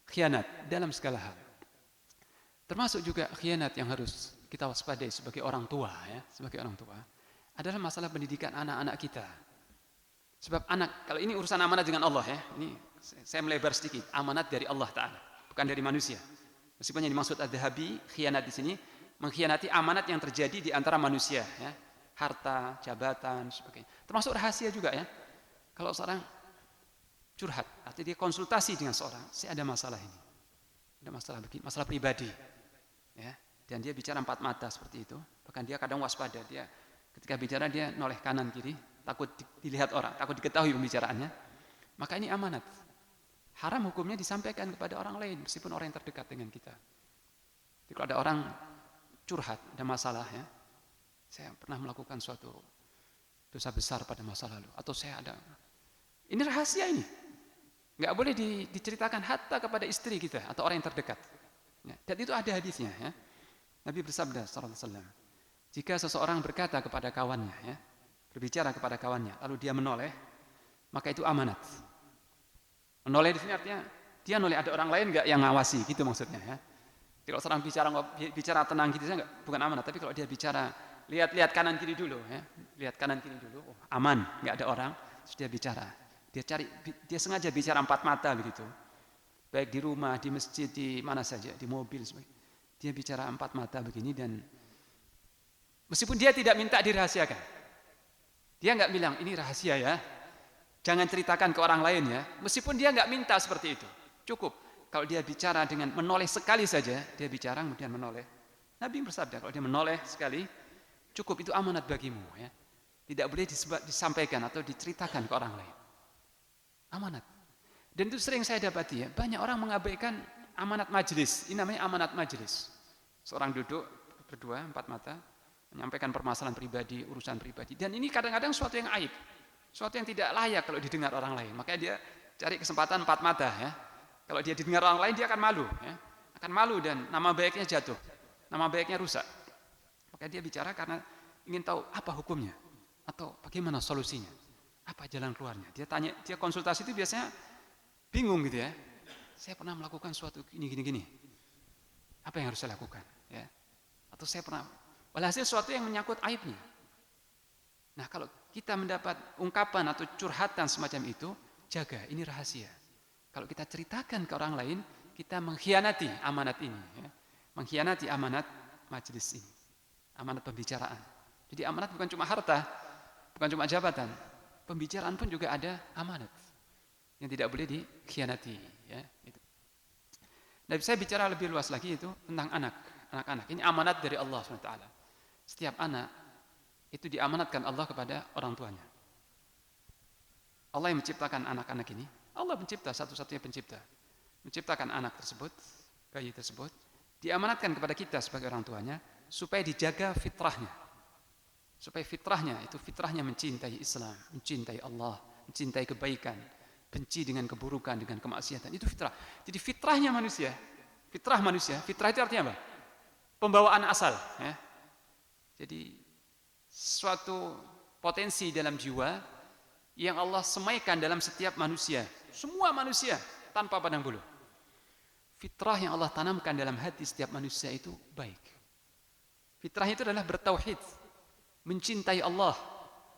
khianat dalam segala hal. Termasuk juga khianat yang harus kita waspadai sebagai orang tua, ya, sebagai orang tua adalah masalah pendidikan anak-anak kita. Sebab anak, kalau ini urusan amanat dengan Allah, ya, ini saya melebar sedikit, amanat dari Allah Ta'ala, bukan dari manusia. Meskipun yang dimaksud Adz-Dzahabi, khianat di sini mengkhianati amanat yang terjadi di antara manusia, ya, harta, jabatan, sebagainya. Termasuk rahasia juga, ya. Kalau seorang curhat, artinya dia konsultasi dengan seorang, saya ada masalah ini, ada masalah begini, masalah pribadi, ya. Dan dia bicara empat mata seperti itu. Bahkan dia kadang waspada. Dia ketika bicara dia noleh kanan kiri, takut dilihat orang, takut diketahui pembicaraannya. Maka ini amanat. Haram hukumnya disampaikan kepada orang lain, meskipun orang yang terdekat dengan kita. Jadi kalau ada orang curhat, ada masalah, ya, saya pernah melakukan suatu dosa besar pada masa lalu, atau saya ada. Ini rahasia ini. Nggak boleh diceritakan hatta kepada istri kita atau orang yang terdekat. Ya, dan itu ada hadisnya, ya. Nabi bersabda sallallahu alaihi wasallam, jika seseorang berkata kepada kawannya, ya, berbicara kepada kawannya, lalu dia menoleh, maka itu amanat. Menoleh di sini artinya dia noleh, ada orang lain enggak yang ngawasi, gitu maksudnya, ya. Kalau seorang bicara tenang gitu enggak, bukan amanat, tapi kalau dia bicara lihat kanan kiri dulu, ya. Lihat kanan kiri dulu, oh, aman, enggak ada orang, terus dia bicara. Dia sengaja bicara empat mata begitu. Baik di rumah, di masjid, di mana saja, di mobil sebagainya. Dia bicara empat mata begini dan meskipun dia tidak minta dirahasiakan. Dia enggak bilang ini rahasia, ya. Jangan ceritakan ke orang lain, ya. Meskipun dia enggak minta seperti itu. Cukup kalau dia bicara dengan menoleh sekali saja, dia bicara kemudian menoleh. Nabi bersabda kalau dia menoleh sekali, cukup, itu amanat bagimu, ya. Tidak boleh disampaikan atau diceritakan ke orang lain. Amanat. Dan itu sering saya dapati, ya, banyak orang mengabaikan amanat majelis. Ini namanya amanat majelis. Seorang duduk berdua, empat mata, menyampaikan permasalahan pribadi, urusan pribadi. Dan ini kadang-kadang suatu yang aib, suatu yang tidak layak kalau didengar orang lain. Makanya dia cari kesempatan empat mata, ya. Kalau dia didengar orang lain, dia akan malu, ya. Akan malu dan nama baiknya jatuh, nama baiknya rusak. Makanya dia bicara karena ingin tahu apa hukumnya atau bagaimana solusinya, apa jalan keluarnya. Dia tanya, dia konsultasi itu biasanya bingung gitu, ya. Saya pernah melakukan suatu gini. Apa yang harus saya lakukan? Ya. Atau saya pernah, walhasil suatu yang menyangkut aibnya. Nah, kalau kita mendapat ungkapan atau curhatan semacam itu, jaga, ini rahasia. Kalau kita ceritakan ke orang lain, kita mengkhianati amanat ini, ya. Mengkhianati amanat majelis ini, amanat pembicaraan. Jadi amanat bukan cuma harta, bukan cuma jabatan, pembicaraan pun juga ada amanat yang tidak boleh dikhianati, ya. Itu. Dan saya bicara lebih luas lagi itu tentang anak-anak. Ini amanat dari Allah SWT. Setiap anak itu diamanatkan Allah kepada orang tuanya. Allah yang menciptakan anak-anak ini. Allah pencipta, satu-satunya pencipta. Menciptakan anak tersebut, bayi tersebut, diamanatkan kepada kita sebagai orang tuanya supaya dijaga fitrahnya. Supaya fitrahnya itu fitrahnya mencintai Islam, mencintai Allah, mencintai kebaikan, benci dengan keburukan, dengan kemaksiatan. Itu fitrah. Jadi fitrah manusia, fitrah itu artinya apa? pembawaan asal. Ya. Jadi suatu potensi dalam jiwa yang Allah semaikan dalam setiap manusia. Semua manusia tanpa pandang bulu. Fitrah yang Allah tanamkan dalam hati setiap manusia itu baik. Fitrah itu adalah bertauhid, mencintai Allah,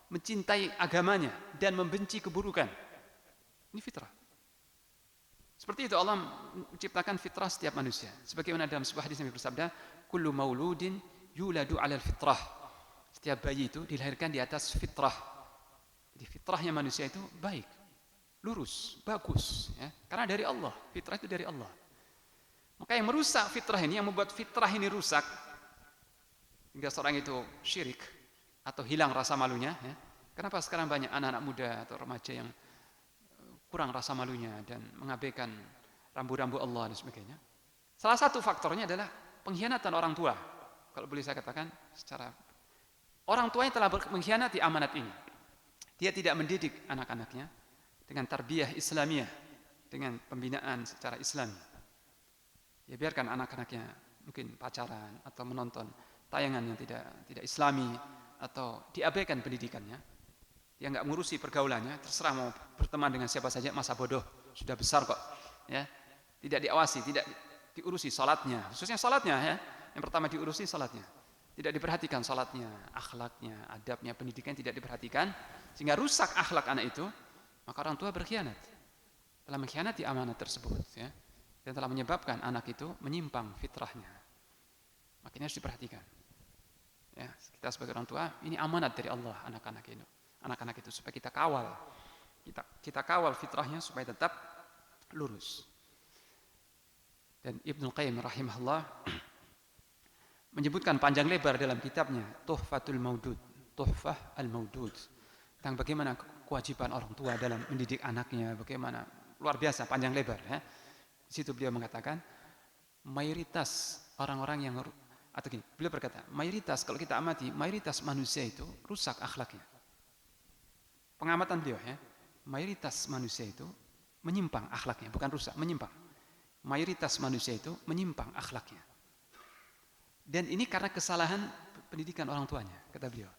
mencintai agamanya, dan membenci keburukan. Ini fitrah. Seperti itu Allah menciptakan fitrah setiap manusia. Sebagaimana dalam sebuah hadis Nabi bersabda, "Kullu mauludin yuladu 'alal fitrah." Setiap bayi itu dilahirkan di atas fitrah. Jadi fitrahnya manusia itu baik, lurus, bagus, ya. Karena dari Allah, fitrah itu dari Allah. Maka yang merusak fitrah ini, yang membuat fitrah ini rusak, hingga seorang itu syirik atau hilang rasa malunya, ya. Kenapa sekarang banyak anak-anak muda atau remaja yang kurang rasa malunya dan mengabaikan rambu-rambu Allah dan sebagainya? Salah satu faktornya adalah pengkhianatan orang tua. Kalau boleh saya katakan, secara orang tuanya telah mengkhianati amanat ini. Dia tidak mendidik anak-anaknya dengan tarbiyah Islamiyah, dengan pembinaan secara Islami. Ya biarkan anak-anaknya mungkin pacaran atau menonton tayangan yang tidak Islami, atau diabaikan pendidikannya. Dia nggak mengurusi pergaulannya, terserah mau berteman dengan siapa saja, masa bodoh, sudah besar kok. Ya, tidak diawasi, tidak diurusi salatnya, khususnya salatnya, ya. Yang pertama diurusi salatnya. Tidak diperhatikan salatnya, akhlaknya, adabnya, pendidikan tidak diperhatikan, sehingga rusak akhlak anak itu. Maka orang tua berkhianat, telah mengkhianati amanat tersebut, ya, dan telah menyebabkan anak itu menyimpang fitrahnya. Makanya harus diperhatikan. Ya, kita sebagai orang tua, ini amanat dari Allah anak-anak itu supaya kita kawal, kita kawal fitrahnya supaya tetap lurus. Dan Ibnu Qayyim rahimahullah menyebutkan panjang lebar dalam kitabnya Tuhfatul Maudud, Tuhfah al-Maudud, tentang bagaimana kewajiban orang tua dalam mendidik anaknya, bagaimana luar biasa panjang lebar, ya. Di situ beliau mengatakan mayoritas orang-orang yang, atau gini, beliau berkata, mayoritas, kalau kita amati, mayoritas manusia itu rusak akhlaknya. Pengamatan beliau, ya, mayoritas manusia itu menyimpang akhlaknya, bukan rusak, menyimpang. Mayoritas manusia itu menyimpang akhlaknya. Dan ini karena kesalahan pendidikan orang tuanya, kata beliau.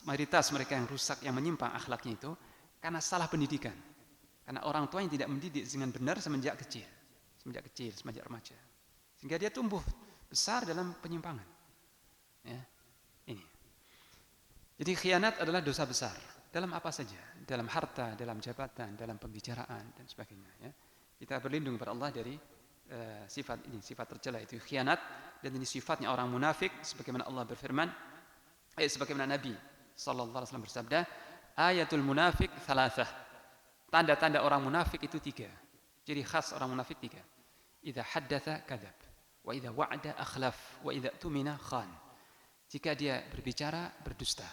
Mayoritas mereka yang rusak, yang menyimpang akhlaknya itu karena salah pendidikan. Karena orang tua yang tidak mendidik dengan benar semenjak kecil, semenjak remaja. Sehingga dia tumbuh besar dalam penyimpangan. Ya, ini. Jadi khianat adalah dosa besar. Dalam apa saja, dalam harta, dalam jabatan, dalam pembicaraan dan sebagainya. Ya. Kita berlindung kepada Allah dari sifat ini, sifat tercela itu khianat, dan ini sifatnya orang munafik, sebagaimana Allah berfirman, sebagaimana Nabi sallallahu alaihi wasallam bersabda, ayatul munafik thalathah. Tanda-tanda orang munafik itu 3. Ciri khas orang munafik 3. Idza haddatsa kadzab, wa idza wa'ada akhlaf, wa idza tumina khan. Jika dia berbicara berdusta.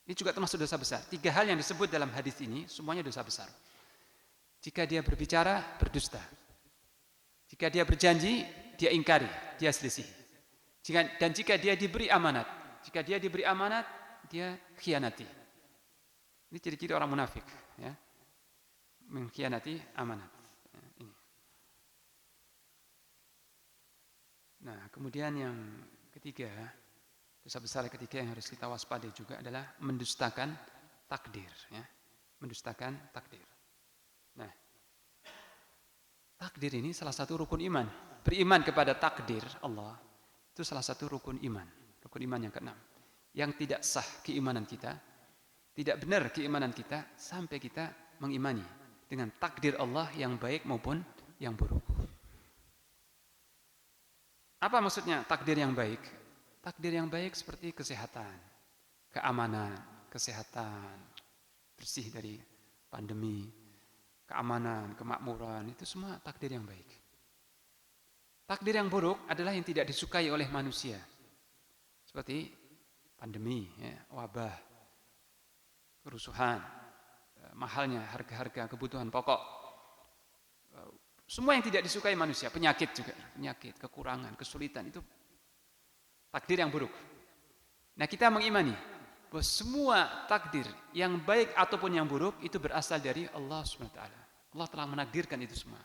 Ini juga termasuk dosa besar. 3 hal yang disebut dalam hadis ini semuanya dosa besar. Jika dia berbicara berdusta. Jika dia berjanji dia ingkari, dia selisih. Dan jika dia diberi amanat, dia khianati. Ini ciri-ciri orang munafik, ya. Mengkhianati amanat. Ini. Nah, kemudian yang ketiga, dosa besar ketiga yang harus kita waspadai juga adalah mendustakan takdir, ya. Mendustakan takdir. Nah, takdir ini salah satu rukun iman. Beriman kepada takdir Allah itu salah satu rukun iman yang ke-6. Yang tidak sah keimanan kita, tidak benar keimanan kita sampai kita mengimani dengan takdir Allah yang baik maupun yang buruk. Apa maksudnya takdir yang baik? Takdir yang baik seperti kesehatan, keamanan, kesehatan, bersih dari pandemi, keamanan, kemakmuran, itu semua takdir yang baik. Takdir yang buruk adalah yang tidak disukai oleh manusia. Seperti pandemi, ya, wabah, kerusuhan, mahalnya harga-harga kebutuhan pokok. Semua yang tidak disukai manusia, penyakit juga, penyakit, kekurangan, kesulitan, itu takdir yang buruk. Nah, kita mengimani bahwa semua takdir yang baik ataupun yang buruk itu berasal dari Allah SWT. Allah telah menakdirkan itu semua.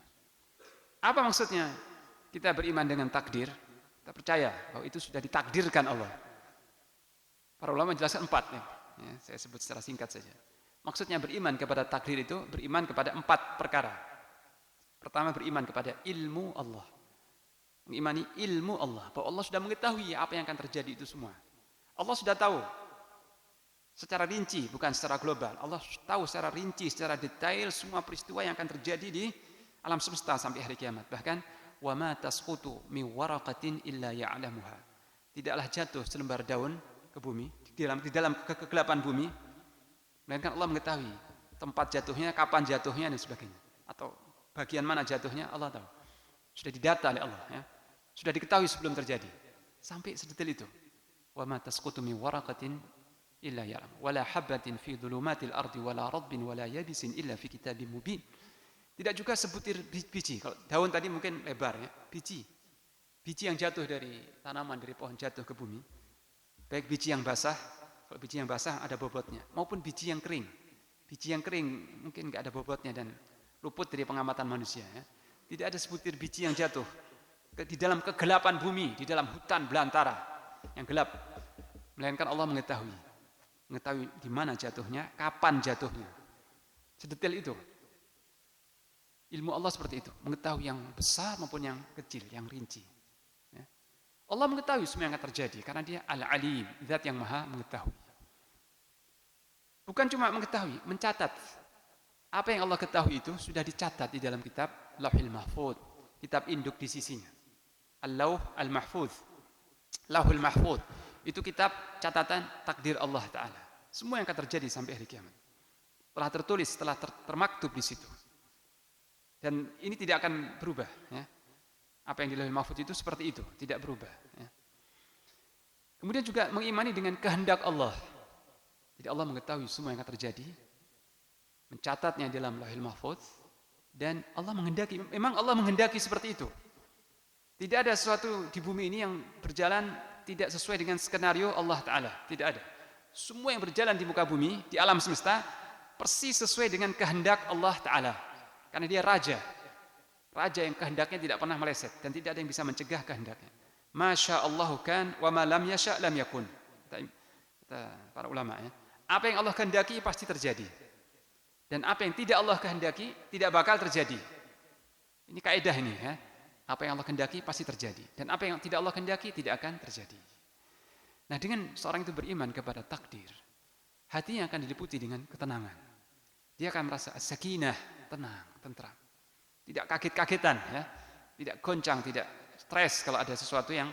Apa maksudnya kita beriman dengan takdir? Kita percaya bahwa itu sudah ditakdirkan Allah. Para ulama menjelaskan 4 ya. Saya sebut secara singkat saja. Maksudnya beriman kepada takdir itu beriman kepada 4 perkara. Pertama, beriman kepada ilmu Allah. Mengimani ilmu Allah, bahwa Allah sudah mengetahui apa yang akan terjadi itu semua. Allah sudah tahu secara rinci, bukan secara global. Allah tahu secara rinci, secara detail semua peristiwa yang akan terjadi di alam semesta sampai hari kiamat. Bahkan wa ma tasqutu min waraqatin illa ya'lamuha. Tidaklah jatuh selembar daun ke bumi, di dalam kegelapan bumi, melainkan Allah mengetahui tempat jatuhnya, kapan jatuhnya dan sebagainya. Atau bagian mana jatuhnya Allah tahu. Sudah didata oleh Allah ya. Sudah diketahui sebelum terjadi. Sampai sedetail itu. Wa ma tasqutu min waraqatin illa ya'lam wala habatin fi dhulumatil ardi wala radbin wala yabisin illa fi kitabim mubin. Tidak juga sebutir biji. Kalau daun tadi mungkin lebar ya, biji. Biji yang jatuh dari tanaman, dari pohon jatuh ke bumi. Baik biji yang basah, kalau biji yang basah ada bobotnya, maupun biji yang kering. Biji yang kering mungkin enggak ada bobotnya dan luput dari pengamatan manusia ya. Tidak ada sebutir biji yang jatuh di dalam kegelapan bumi, di dalam hutan belantara yang gelap, melainkan Allah mengetahui di mana jatuhnya, kapan jatuhnya. Sedetail itu. Ilmu Allah seperti itu, mengetahui yang besar maupun yang kecil, yang rinci. Ya. Allah mengetahui semua yang akan terjadi karena Dia Al-Alim, Zat yang Maha mengetahui. Bukan cuma mengetahui, mencatat. Apa yang Allah ketahui itu sudah dicatat di dalam kitab Lauhul Mahfuz, kitab induk di sisinya. Al-Lauh Al-Mahfuz. Lauhul Mahfuz itu kitab catatan takdir Allah Ta'ala. Semua yang akan terjadi sampai hari kiamat telah tertulis, telah termaktub di situ. Dan ini tidak akan berubah ya. Apa yang di Lauhul Mahfuz itu seperti itu, tidak berubah ya. Kemudian juga mengimani dengan kehendak Allah. Jadi Allah mengetahui semua yang akan terjadi, mencatatnya dalam Lauhul Mahfuz, dan Allah menghendaki, memang Allah menghendaki seperti itu. Tidak ada sesuatu di bumi ini yang berjalan tidak sesuai dengan skenario Allah Ta'ala, tidak ada. Semua yang berjalan di muka bumi, di alam semesta, persis sesuai dengan kehendak Allah Ta'ala. Karena Dia raja yang kehendaknya tidak pernah meleset dan tidak ada yang bisa mencegah kehendaknya. Masya Allahu kan wa ma lam yasha' lam yakun. Kata para ulama ya. Apa yang Allah kehendaki pasti terjadi. Dan apa yang tidak Allah kehendaki tidak bakal terjadi. Ini kaidah ini ya. Apa yang Allah kehendaki pasti terjadi dan apa yang tidak Allah kehendaki tidak akan terjadi. Nah, dengan seorang itu beriman kepada takdir, hatinya akan diliputi dengan ketenangan. Dia akan merasa sakinah, tenang, tentram. Tidak kaget-kagetan ya. Tidak goncang, tidak stres kalau ada sesuatu yang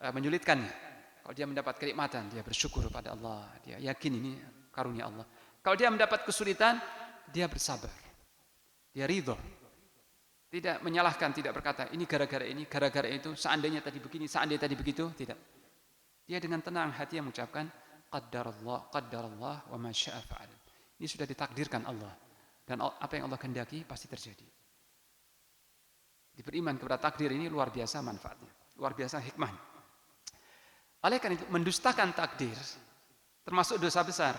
menyulitkannya. Kalau dia mendapat kenikmatan, dia bersyukur pada Allah, dia yakin ini karunia Allah. Kalau dia mendapat kesulitan, dia bersabar. Dia ridho. Tidak menyalahkan, tidak berkata ini gara-gara itu, seandainya tadi begini, seandainya tadi begitu, tidak. Dia dengan tenang hati yang mengucapkan qaddarallah wa ma syaa fa'al. Ini sudah ditakdirkan Allah dan apa yang Allah kehendaki pasti terjadi. Beriman kepada takdir ini luar biasa manfaatnya, luar biasa hikmahnya. Oleh karena itu mendustakan takdir termasuk dosa besar.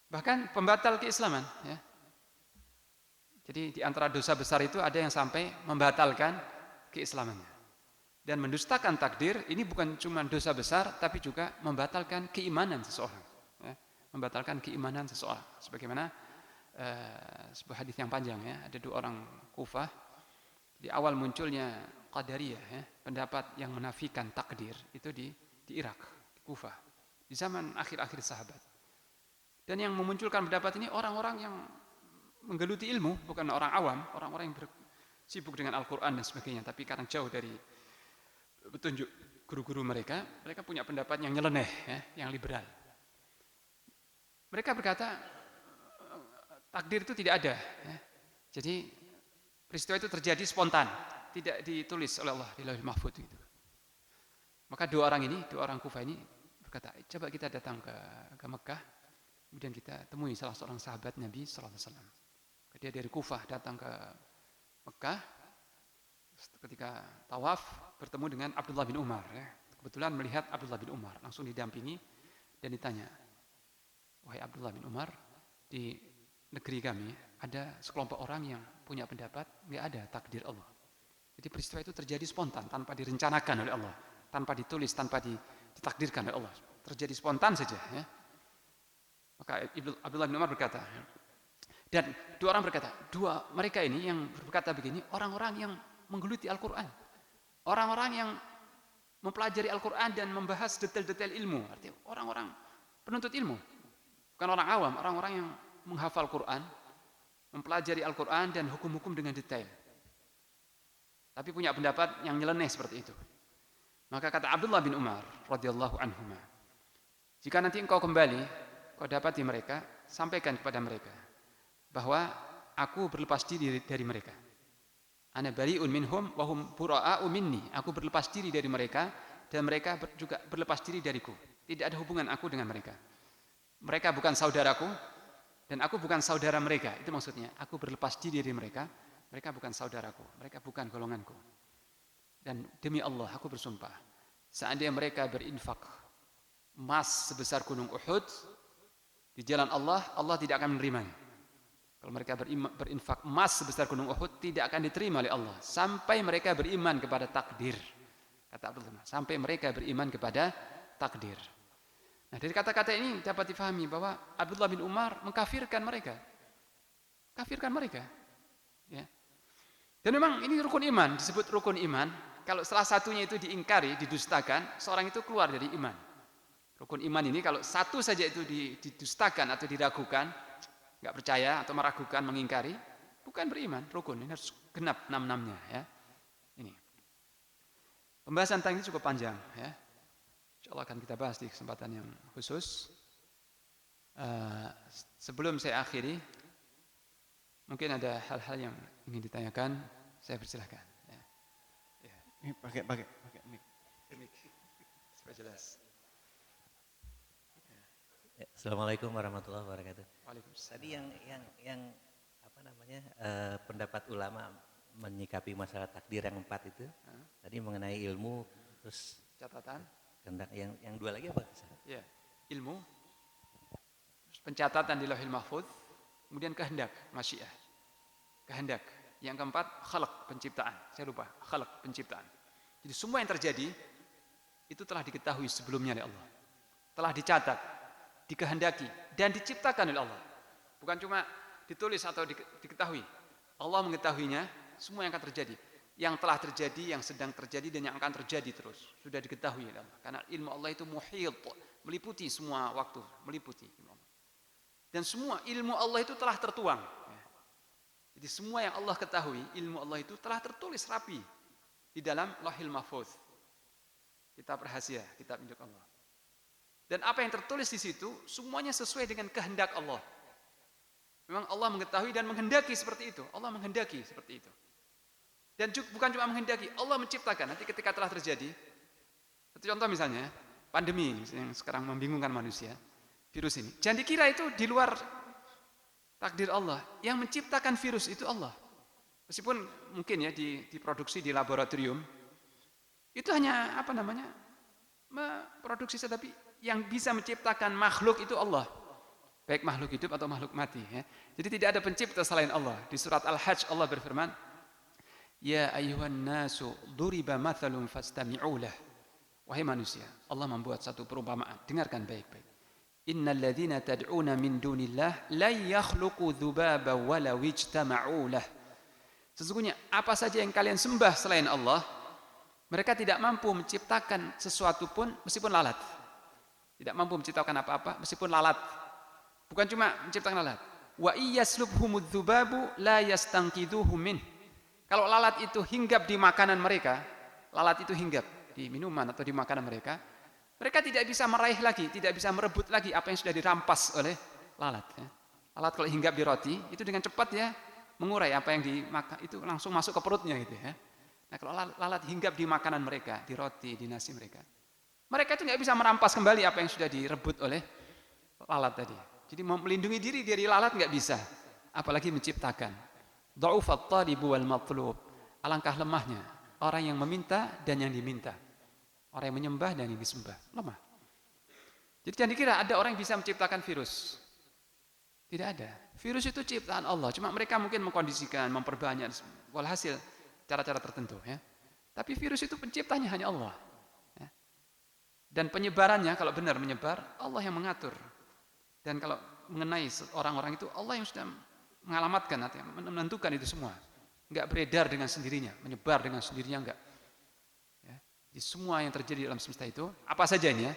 Bahkan pembatal keislaman ya. Jadi di antara dosa besar itu ada yang sampai membatalkan keislamannya. Dan mendustakan takdir ini bukan cuma dosa besar tapi juga membatalkan keimanan seseorang ya. Membatalkan keimanan seseorang. Sebagaimana sebuah hadis yang panjang ya, ada 2 orang Kufah di awal munculnya Qadariyah ya, pendapat yang menafikan takdir itu di Irak, di Kufah, di zaman akhir-akhir sahabat. Dan yang memunculkan pendapat ini orang-orang yang menggeluti ilmu, bukan orang awam, orang-orang yang sibuk dengan Al-Quran dan sebagainya, tapi karena jauh dari petunjuk guru-guru mereka punya pendapat yang nyeleneh, ya, yang liberal. Mereka berkata, takdir itu tidak ada. Ya. Jadi, peristiwa itu terjadi spontan, tidak ditulis oleh Allah di Lauhul Mahfuz itu. Maka 2 orang Kufah ini berkata, coba kita datang ke Mekah, kemudian kita temui salah seorang sahabat Nabi sallallahu alaihi wasallam. Dia dari Kufah datang ke Mekah, ketika tawaf bertemu dengan Abdullah bin Umar. Ya. Kebetulan melihat Abdullah bin Umar, langsung didampingi dan ditanya, wahai Abdullah bin Umar, di negeri kami ada sekelompok orang yang punya pendapat nggak ada takdir Allah. Jadi peristiwa itu terjadi spontan, tanpa direncanakan oleh Allah, tanpa ditulis, tanpa ditakdirkan oleh Allah. Terjadi spontan saja. Ya. Maka Abdullah bin Umar berkata, dan dua orang berkata, mereka ini yang berkata begini, orang-orang yang menggeluti Al-Quran. Orang-orang yang mempelajari Al-Quran dan membahas detail-detail ilmu. Artinya orang-orang penuntut ilmu. Bukan orang awam, orang-orang yang menghafal Quran, mempelajari Al-Quran dan hukum-hukum dengan detail. Tapi punya pendapat yang nyeleneh seperti itu. Maka kata Abdullah bin Umar radhiyallahu anhuma, jika nanti engkau kembali, kau dapati mereka, sampaikan kepada mereka bahwa aku berlepas diri dari mereka. Ana bari'un minhum wa hum bura'a'u minni. Aku berlepas diri dari mereka dan mereka juga berlepas diri dariku. Tidak ada hubungan aku dengan mereka. Mereka bukan saudaraku dan aku bukan saudara mereka. Itu maksudnya, aku berlepas diri dari mereka. Mereka bukan saudaraku, mereka bukan golonganku. Dan demi Allah, aku bersumpah, seandainya mereka berinfak emas sebesar gunung Uhud di jalan Allah, Allah tidak akan menerimanya. Kalau mereka berinfak emas sebesar gunung Uhud, tidak akan diterima oleh Allah sampai mereka beriman kepada takdir. Kata Abdullah, sampai mereka beriman kepada takdir. Nah, dari kata-kata ini dapat difahami bahwa Abdullah bin Umar mengkafirkan mereka. Kafirkan mereka. Ya. Dan memang ini rukun iman, disebut rukun iman. Kalau salah satunya itu diingkari, didustakan, seorang itu keluar dari iman. Rukun iman ini kalau satu saja itu didustakan atau diragukan, nggak percaya atau meragukan, mengingkari, bukan beriman. Rukun ini harus genap 6-6-nya. Ya. Ini. Pembahasan tentang ini cukup panjang. Ya. InsyaAllah akan kita bahas di kesempatan yang khusus. Sebelum saya akhiri, mungkin ada hal-hal yang ingin ditanyakan, saya persilahkan. Ya. Ya. Ini pakai mic. Supaya jelas. Ya, Assalamualaikum warahmatullahi wabarakatuh. Waalaikumsalam. Tadi yang apa namanya pendapat ulama menyikapi masalah takdir yang 4 itu, tadi mengenai ilmu, terus Catatan. kehendak yang 2 lagi apa? Ya, ilmu, pencatatan di Lauhil Mahfuz, kemudian kehendak, masyiah. Kehendak. Yang keempat, khalaq, penciptaan. Saya lupa, khalaq, penciptaan. Jadi semua yang terjadi itu telah diketahui sebelumnya oleh Allah. Telah dicatat, dikehendaki dan diciptakan oleh Allah. Bukan cuma ditulis atau diketahui. Allah mengetahuinya, semua yang akan terjadi. Yang telah terjadi, yang sedang terjadi dan yang akan terjadi terus. Sudah diketahui oleh Allah. Karena ilmu Allah itu muhit, meliputi semua waktu, meliputi ilmu Allah. Dan semua ilmu Allah itu telah tertuang. Jadi semua yang Allah ketahui, ilmu Allah itu telah tertulis rapi di dalam Lauhil Mahfuz. Kitab rahasia, kitab milik Allah. Dan apa yang tertulis di situ, semuanya sesuai dengan kehendak Allah. Memang Allah mengetahui dan menghendaki seperti itu. Allah menghendaki seperti itu. Dan bukan cuma menghendaki, Allah menciptakan. Nanti ketika telah terjadi, satu contoh misalnya, pandemi yang sekarang membingungkan manusia, virus ini. Jangan dikira itu di luar takdir Allah. Yang menciptakan virus itu Allah. Meskipun mungkin ya diproduksi di laboratorium, itu hanya memproduksi, tetapi yang bisa menciptakan makhluk itu Allah. Baik makhluk hidup atau makhluk mati. Ya. Jadi tidak ada pencipta selain Allah. Di surat Al-Hajj Allah berfirman, Ya ayyuhan nasu duriba mathalun fastami'u lah. Wahai manusia, Allah membuat satu perumpamaan. Dengarkan baik-baik. Innal ladzina tad'una min dunillah la yakhluqu dzubaba walau ijtama'u lah. Sesungguhnya apa saja yang kalian sembah selain Allah, mereka tidak mampu menciptakan sesuatu pun meskipun lalat. Tidak mampu menciptakan apa-apa meskipun lalat. Bukan cuma menciptakan lalat. Wa iyaslubhumudz dzubabu la yastanqidhuhu min. Kalau lalat itu hinggap di makanan mereka, lalat itu hinggap di minuman atau di makanan mereka, mereka tidak bisa meraih lagi, tidak bisa merebut lagi apa yang sudah dirampas oleh lalat. Ya. Lalat kalau hinggap di roti, itu dengan cepat ya mengurai apa yang dimakan, itu langsung masuk ke perutnya gitu ya. Nah kalau lalat hinggap di makanan mereka, di roti, di nasi mereka, mereka itu nggak bisa merampas kembali apa yang sudah direbut oleh lalat tadi. Jadi melindungi diri dari lalat nggak bisa, apalagi menciptakan. Dha'ufat talibu wal matlub. Alangkah lemahnya orang yang meminta dan yang diminta. Orang yang menyembah dan yang disembah. Lemah. Jadi jangan dikira ada orang yang bisa menciptakan virus. Tidak ada. Virus itu ciptaan Allah. Cuma mereka mungkin mengkondisikan, memperbanyak. Walhasil, cara-cara tertentu ya. Tapi virus itu penciptanya hanya Allah. Ya. Dan penyebarannya kalau benar menyebar, Allah yang mengatur. Dan kalau mengenai orang-orang itu, Allah yang sudah mengalamatkan, menentukan itu semua. Enggak beredar dengan sendirinya, menyebar dengan sendirinya enggak. Ya. Jadi semua yang terjadi dalam semesta itu, apa saja ini ya,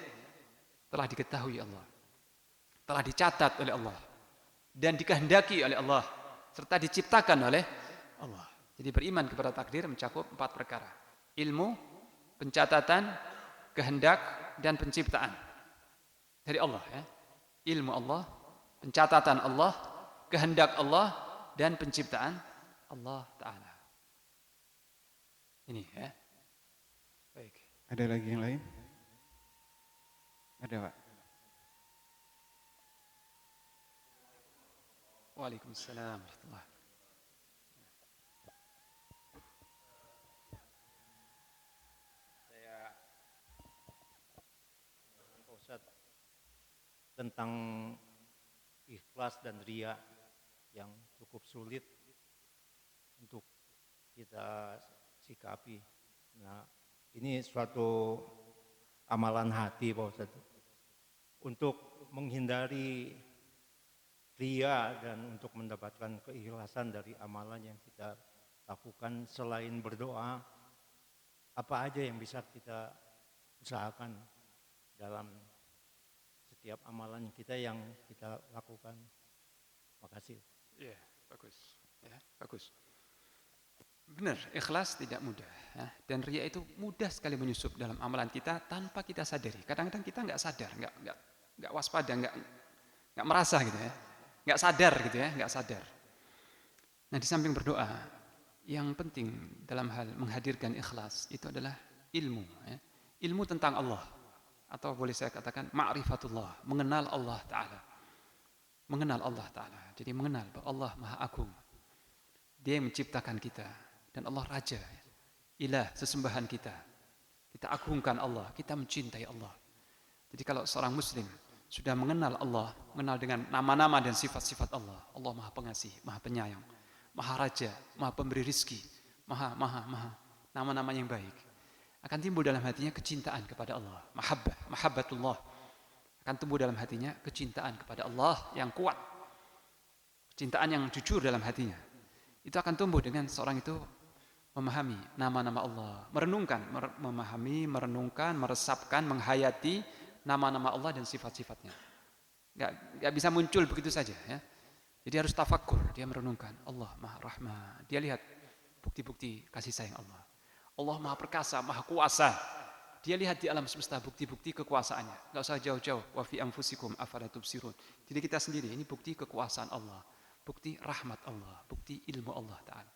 telah diketahui Allah. Telah dicatat oleh Allah. Dan dikehendaki oleh Allah. Serta diciptakan oleh Allah. Jadi beriman kepada takdir mencakup 4 perkara. Ilmu, pencatatan, kehendak, dan penciptaan. Dari Allah ya. Ilmu Allah, pencatatan Allah, kehendak Allah, dan penciptaan Allah Ta'ala. Ini ya. Baik. Ada lagi yang lain? Ada, Pak? Waalaikumsalam warahmatullahi. Saya Pak Ustadz tentang ikhlas dan ria yang cukup sulit untuk kita sikapi. Nah, ini suatu amalan hati Pak Ustadz. Untuk menghindari ria dan untuk mendapatkan keikhlasan dari amalan yang kita lakukan selain berdoa, apa aja yang bisa kita usahakan dalam setiap amalan kita yang kita lakukan. Makasih. Iya, bagus. Ya, bagus. Benar, ikhlas tidak mudah. Ya. Dan ria itu mudah sekali menyusup dalam amalan kita tanpa kita sadari. Kadang-kadang kita nggak sadar, nggak waspada, nggak merasa gitu ya. Nggak sadar gitu ya, nggak sadar. Nah di samping berdoa, yang penting dalam hal menghadirkan ikhlas itu adalah ilmu. Ya. Ilmu tentang Allah. Atau boleh saya katakan ma'rifatullah, mengenal Allah Ta'ala. Mengenal Allah Ta'ala. Jadi mengenal bahwa Allah Maha Agung. Dia yang menciptakan kita. Dan Allah Raja. Ilah, sesembahan kita. Kita agungkan Allah, kita mencintai Allah. Jadi kalau seorang muslim sudah mengenal Allah, mengenal dengan nama-nama dan sifat-sifat Allah. Allah Maha Pengasih, Maha Penyayang, Maha Raja, Maha Pemberi rizki, Maha nama-nama yang baik. Akan timbul dalam hatinya kecintaan kepada Allah, mahabbatullah. Akan tumbuh dalam hatinya kecintaan kepada Allah yang kuat. Kecintaan yang jujur dalam hatinya. Itu akan tumbuh dengan seorang itu memahami nama-nama Allah, memahami, merenungkan, meresapkan, menghayati nama-nama Allah dan sifat-sifatnya. Gak bisa muncul begitu saja ya. Jadi harus tafakkur, dia merenungkan Allah Maha Rahman. Dia lihat bukti-bukti kasih sayang Allah. Allah Maha Perkasa, Maha Kuasa. Dia lihat di alam semesta bukti-bukti kekuasaannya. Gak usah jauh-jauh. Wa fi anfusikum afala tubsirun. Jadi kita sendiri ini bukti kekuasaan Allah, bukti rahmat Allah, bukti ilmu Allah Ta'ala.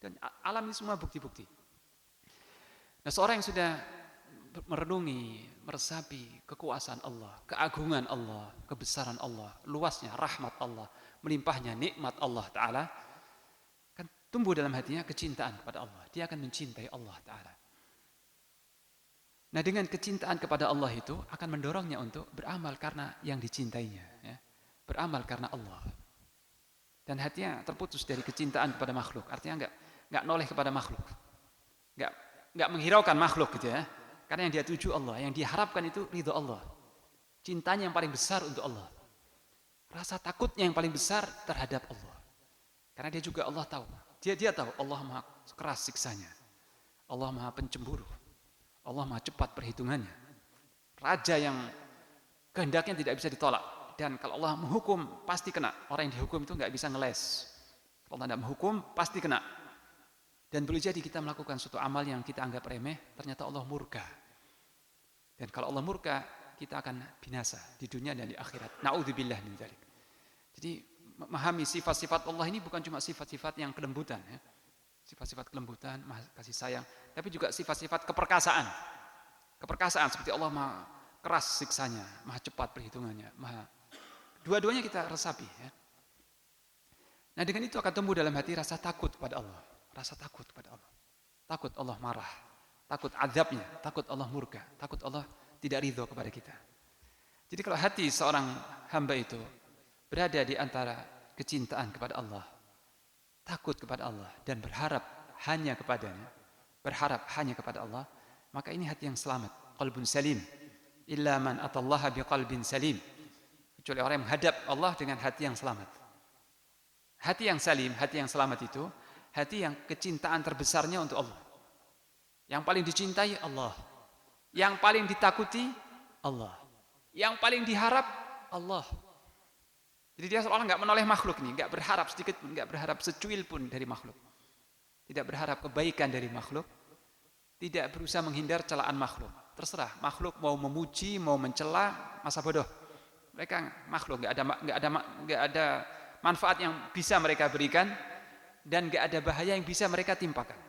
Dan alam ini semua bukti-bukti. Nah seorang yang sudah merenungi, meresapi kekuasaan Allah, keagungan Allah, kebesaran Allah, luasnya rahmat Allah, melimpahnya nikmat Allah Ta'ala, kan tumbuh dalam hatinya kecintaan kepada Allah. Dia akan mencintai Allah Ta'ala. Nah dengan kecintaan kepada Allah itu akan mendorongnya untuk beramal karena yang dicintainya. Ya. Beramal karena Allah. Dan hatinya terputus dari kecintaan kepada makhluk. Artinya enggak noleh kepada makhluk. Enggak menghiraukan makhluk gitu ya. Karena yang dia tuju Allah, yang diharapkan itu ridho Allah. Cintanya yang paling besar untuk Allah. Rasa takutnya yang paling besar terhadap Allah. Karena dia juga Allah tahu. Dia tahu Allah Maha keras siksanya. Allah Maha pencemburu. Allah Maha cepat perhitungannya. Raja yang kehendaknya tidak bisa ditolak. Dan kalau Allah menghukum pasti kena. Orang yang dihukum itu enggak bisa ngeles. Kalau Allah tidak menghukum pasti kena. Dan boleh jadi kita melakukan suatu amal yang kita anggap remeh, ternyata Allah murka. Dan kalau Allah murka, kita akan binasa di dunia dan di akhirat. Na'udzubillah min dzalik. Jadi memahami sifat-sifat Allah ini bukan cuma sifat-sifat yang kelembutan ya. Sifat-sifat kelembutan, kasih sayang, tapi juga sifat-sifat keperkasaan. Keperkasaan seperti Allah Maha keras siksanya, Maha cepat perhitungannya, dua-duanya kita resapi ya. Nah, dengan itu akan tumbuh dalam hati rasa takut pada Allah. Rasa takut kepada Allah. Takut Allah marah, takut azabnya, takut Allah murka, takut Allah tidak ridho kepada kita. Jadi kalau hati seorang hamba itu berada di antara kecintaan kepada Allah, takut kepada Allah dan berharap hanya kepadanya, berharap hanya kepada Allah, maka ini hati yang selamat, qalbun salim. Illa man atallaha biqalbin salim. Kecuali orang yang menghadap Allah dengan hati yang selamat. Hati yang salim, hati yang selamat itu hati yang kecintaan terbesarnya untuk Allah. Yang paling dicintai Allah. Yang paling ditakuti Allah. Yang paling diharap Allah. Jadi dia seolah nggak menoleh makhluk nih, nggak berharap sedikit pun, nggak berharap secuil pun dari makhluk. Tidak berharap kebaikan dari makhluk. Tidak berusaha menghindar celaan makhluk. Terserah makhluk mau memuji, mau mencela, masa bodoh. Mereka makhluk, nggak ada manfaat yang bisa mereka berikan dan nggak ada bahaya yang bisa mereka timpakan.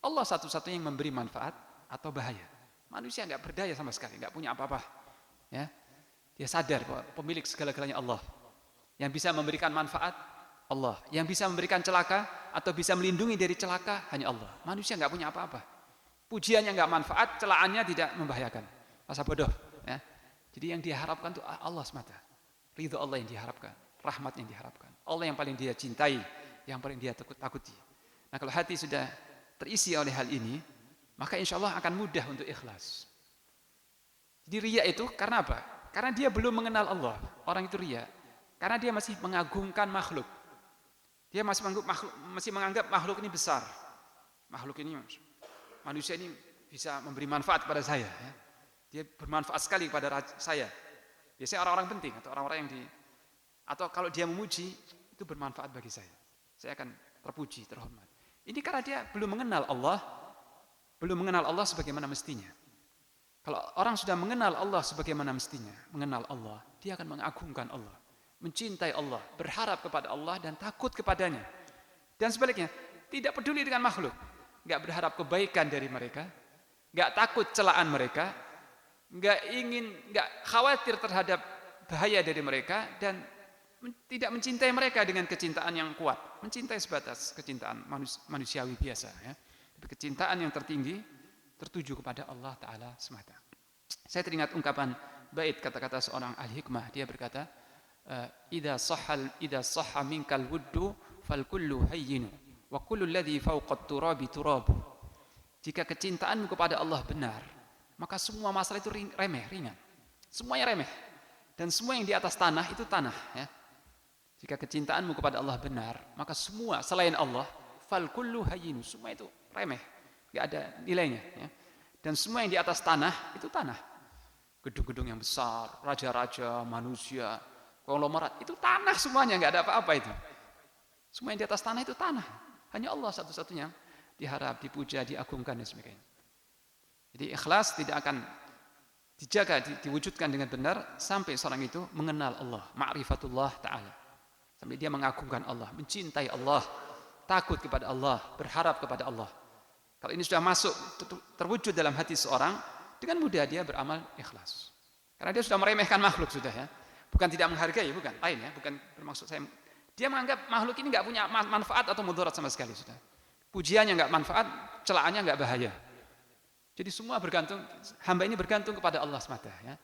Allah satu-satunya yang memberi manfaat atau bahaya. Manusia nggak berdaya sama sekali, nggak punya apa-apa. Ya, dia sadar bahwa pemilik segala-galanya Allah. Yang bisa memberikan manfaat Allah, yang bisa memberikan celaka atau bisa melindungi dari celaka hanya Allah. Manusia nggak punya apa-apa. Pujiannya nggak manfaat, celaannya tidak membahayakan. Masa bodoh. Ya. Jadi yang diharapkan itu Allah semata. Ridho Allah yang diharapkan, rahmat yang diharapkan. Allah yang paling dia cintai, yang paling dia takuti. Nah kalau hati sudah terisi oleh hal ini, maka insya Allah akan mudah untuk ikhlas. Jadi riya itu karena apa? Karena dia belum mengenal Allah. Orang itu riya. Karena dia masih mengagungkan makhluk. Dia masih menganggap makhluk ini besar. Makhluk ini, manusia ini bisa memberi manfaat kepada saya. Ya. Dia bermanfaat sekali kepada saya. Biasanya orang-orang penting atau orang-orang yang atau kalau dia memuji itu bermanfaat bagi saya. Saya akan terpuji, terhormat. Ini karena dia belum mengenal Allah sebagaimana mestinya. Kalau orang sudah mengenal Allah sebagaimana mestinya, mengenal Allah, dia akan mengagungkan Allah, mencintai Allah, berharap kepada Allah dan takut kepadanya. Dan sebaliknya, tidak peduli dengan makhluk, nggak berharap kebaikan dari mereka, nggak takut celaan mereka, nggak khawatir terhadap bahaya dari mereka dan tidak mencintai mereka dengan kecintaan yang kuat, mencintai sebatas kecintaan manusiawi biasa. Ya. Tapi kecintaan yang tertinggi tertuju kepada Allah Ta'ala semata. Saya teringat ungkapan bait kata-kata seorang ahli hikmah. Dia berkata, idza sahha minkal wuddu fal kullu hayyinu wa kullu alladhi fawqa at-turabi turabu. Jika kecintaanmu kepada Allah benar, maka semua masalah itu remeh, ringan. Semuanya remeh. Dan semua yang di atas tanah itu tanah, ya. Jika kecintaanmu kepada Allah benar, maka semua selain Allah fal kullu hayyinu, semua itu remeh, enggak ada nilainya, ya. Dan semua yang di atas tanah itu tanah. Gedung-gedung yang besar, raja-raja, manusia, konglomerat, itu tanah semuanya, enggak ada apa-apa itu. Semua yang di atas tanah itu tanah. Hanya Allah satu-satunya diharap, dipuja, diagungkan dan sebagainya. Jadi ikhlas tidak akan dijaga, diwujudkan dengan benar sampai seorang itu mengenal Allah, ma'rifatullah ta'ala. Sampai dia mengagungkan Allah, mencintai Allah, takut kepada Allah, berharap kepada Allah. Kalau ini sudah masuk, terwujud dalam hati seorang, dengan mudah dia beramal ikhlas. Karena dia sudah meremehkan makhluk sudah, ya. Bukan tidak menghargai, bukan, lain, ya, bukan bermaksud saya. Dia menganggap makhluk ini enggak punya manfaat atau mudarat sama sekali sudah. Pujiannya enggak manfaat, celaannya enggak bahaya. Jadi semua bergantung, hamba ini bergantung kepada Allah semata, ya.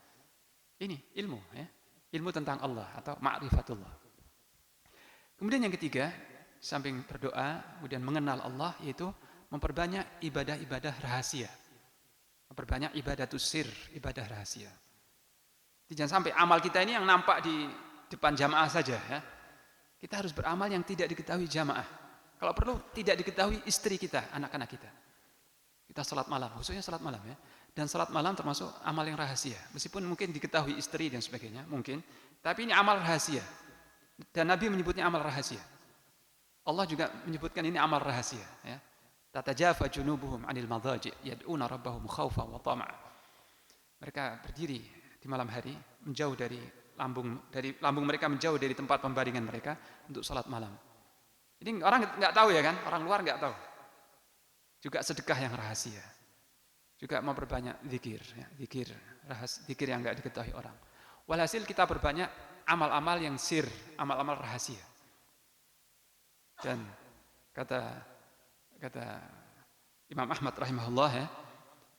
Ini ilmu, ya. Ilmu tentang Allah atau ma'rifatullah. Kemudian yang ketiga, samping berdoa, kemudian mengenal Allah, yaitu memperbanyak ibadah-ibadah rahasia. Memperbanyak ibadatus sir, ibadah rahasia. Jangan sampai amal kita ini yang nampak di depan jamaah saja, ya. Kita harus beramal yang tidak diketahui jamaah. Kalau perlu tidak diketahui istri kita, anak-anak kita. Kita salat malam, khususnya salat malam, ya. Dan salat malam termasuk amal yang rahasia. Meskipun mungkin diketahui istri dan sebagainya, mungkin. Tapi ini amal rahasia. Dan Nabi menyebutnya amal rahasia. Allah juga menyebutkan ini amal rahasia, ya. Tatajafa junubuhum 'anil madhaji' yad'una rabbahum khaufan wa tama'a. Mereka berdiri di malam hari menjauh dari lambung mereka menjauh dari tempat pembaringan mereka untuk salat malam. Ini orang enggak tahu, ya kan? Orang luar enggak tahu. Juga sedekah yang rahasia. Juga memperbanyak zikir, ya, zikir yang enggak diketahui orang. Walhasil kita perbanyak amal-amal yang sir, amal-amal rahasia. Dan kata Imam Ahmad rahimahullah, ya,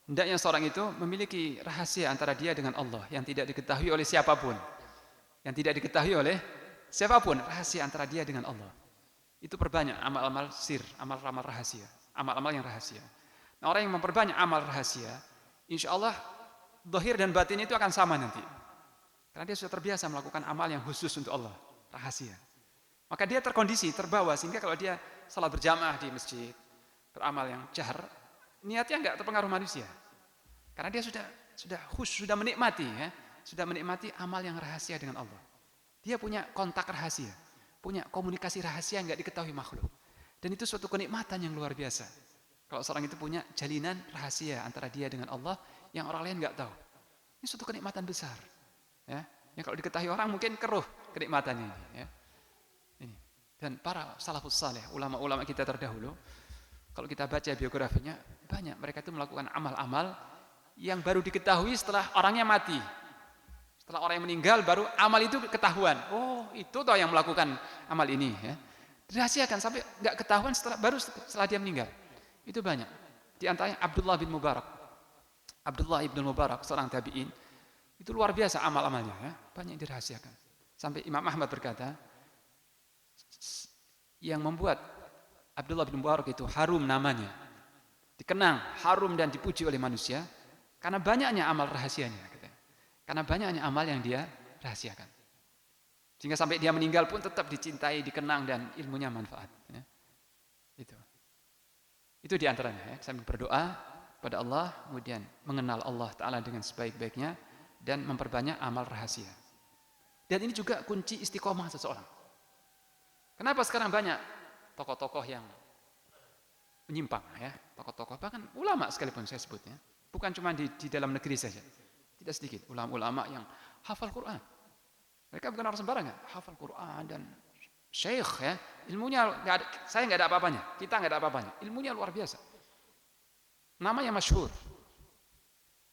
hendaknya seorang itu memiliki rahasia antara dia dengan Allah yang tidak diketahui oleh siapapun. Yang tidak diketahui oleh siapapun, rahasia antara dia dengan Allah. Itu perbanyak amal-amal sir, amal-amal rahasia. amal-amal yang rahasia. Nah, orang yang memperbanyak amal rahasia, insya Allah zahir dan batin itu akan sama nanti. Karena dia sudah terbiasa melakukan amal yang khusus untuk Allah, rahasia. Maka dia terkondisi, terbawa, sehingga kalau dia salat berjamaah di masjid, beramal yang jahar, niatnya enggak terpengaruh manusia. Karena dia sudah khusus, sudah menikmati, ya, sudah menikmati amal yang rahasia dengan Allah. Dia punya kontak rahasia, punya komunikasi rahasia yang enggak diketahui makhluk. Dan itu suatu kenikmatan yang luar biasa. Kalau seorang itu punya jalinan rahasia antara dia dengan Allah yang orang lain enggak tahu. Ini suatu kenikmatan besar. Ya, yang kalau diketahui orang mungkin keruh kenikmatannya ini. Ya. Ini. Dan para salafus saleh, ulama-ulama kita terdahulu, kalau kita baca biografinya, banyak mereka itu melakukan amal-amal yang baru diketahui setelah orangnya mati. Setelah orang yang meninggal baru amal itu ketahuan. Oh, itu toh yang melakukan amal ini. Ya. Dirahasiakan sampai nggak ketahuan baru setelah dia meninggal. Itu banyak. Di antaranya Abdullah bin Mubarak. Abdullah ibn Mubarak, seorang tabi'in. Itu luar biasa amal-amalnya. Ya. Banyak yang dirahasiakan. Sampai Imam Ahmad berkata, yang membuat Abdullah bin Mubarak itu harum namanya. Dikenang, harum dan dipuji oleh manusia. Karena banyaknya amal rahasianya. Katanya. Karena banyaknya amal yang dia rahasiakan. Sehingga sampai dia meninggal pun tetap dicintai, dikenang, dan ilmunya manfaat. Ya. Itu diantaranya. Ya. Sambil berdoa pada Allah, kemudian mengenal Allah Ta'ala dengan sebaik-baiknya, dan memperbanyak amal rahasia. Dan ini juga kunci istiqomah seseorang. Kenapa sekarang banyak tokoh-tokoh yang menyimpang, ya, tokoh-tokoh bahkan ulama sekalipun saya sebutnya, bukan cuma di dalam negeri saja, tidak sedikit ulama-ulama yang hafal Quran. Mereka bukan orang sembarangan, hafal Quran dan syekh, ya, ilmunya nggak ada, saya nggak ada apa-apanya, kita nggak ada apa-apanya, ilmunya luar biasa, namanya masyhur,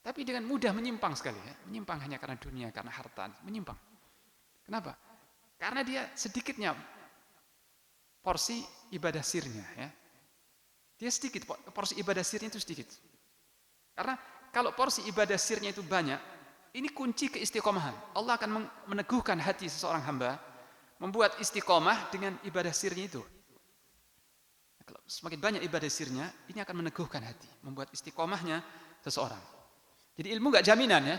tapi dengan mudah menyimpang sekali, ya, menyimpang hanya karena dunia, karena harta, menyimpang. Kenapa? Karena dia sedikitnya porsi ibadah sirnya, ya. Dia sedikit, porsi ibadah sirnya itu sedikit. Karena kalau porsi ibadah sirnya itu banyak, ini kunci keistiqomahan. Allah akan meneguhkan hati seseorang hamba, membuat istiqomah dengan ibadah sirnya itu. Kalau semakin banyak ibadah sirnya, ini akan meneguhkan hati, membuat istiqomahnya seseorang. Jadi ilmu enggak jaminan, ya.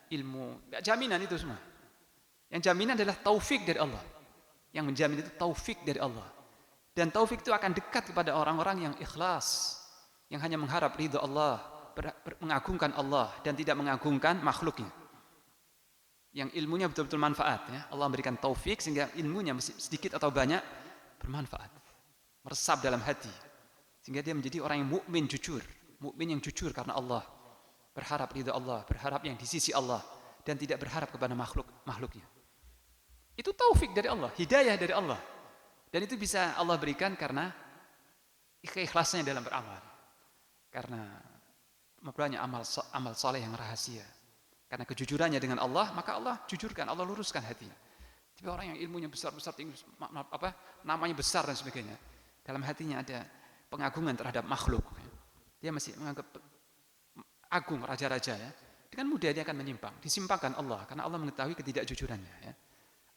Ilmu enggak jaminan itu semua. Yang jaminan adalah taufik dari Allah. Yang menjamin itu taufik dari Allah. Dan taufik itu akan dekat kepada orang-orang yang ikhlas, yang hanya mengharap ridha Allah, mengagungkan Allah dan tidak mengagungkan makhluknya. Yang ilmunya betul-betul manfaat, ya. Allah memberikan taufik sehingga ilmunya sedikit atau banyak bermanfaat, meresap dalam hati, sehingga dia menjadi orang yang mukmin jujur, mukmin yang jujur karena Allah, berharap ridha Allah, berharap yang di sisi Allah, dan tidak berharap kepada makhluknya. Itu taufik dari Allah, hidayah dari Allah. Dan itu bisa Allah berikan karena keikhlasannya dalam beramal. Karena memperbanyak amal saleh yang rahasia. Karena kejujurannya dengan Allah, maka Allah jujurkan, Allah luruskan hatinya. Tapi orang yang ilmunya besar-besar, tinggi, namanya besar dan sebagainya, dalam hatinya ada pengagungan terhadap makhluk. Dia masih menganggap agung raja-raja, ya. Dengan mudah dia akan menyimpang, disimpangkan Allah, karena Allah mengetahui ketidakjujurannya, ya.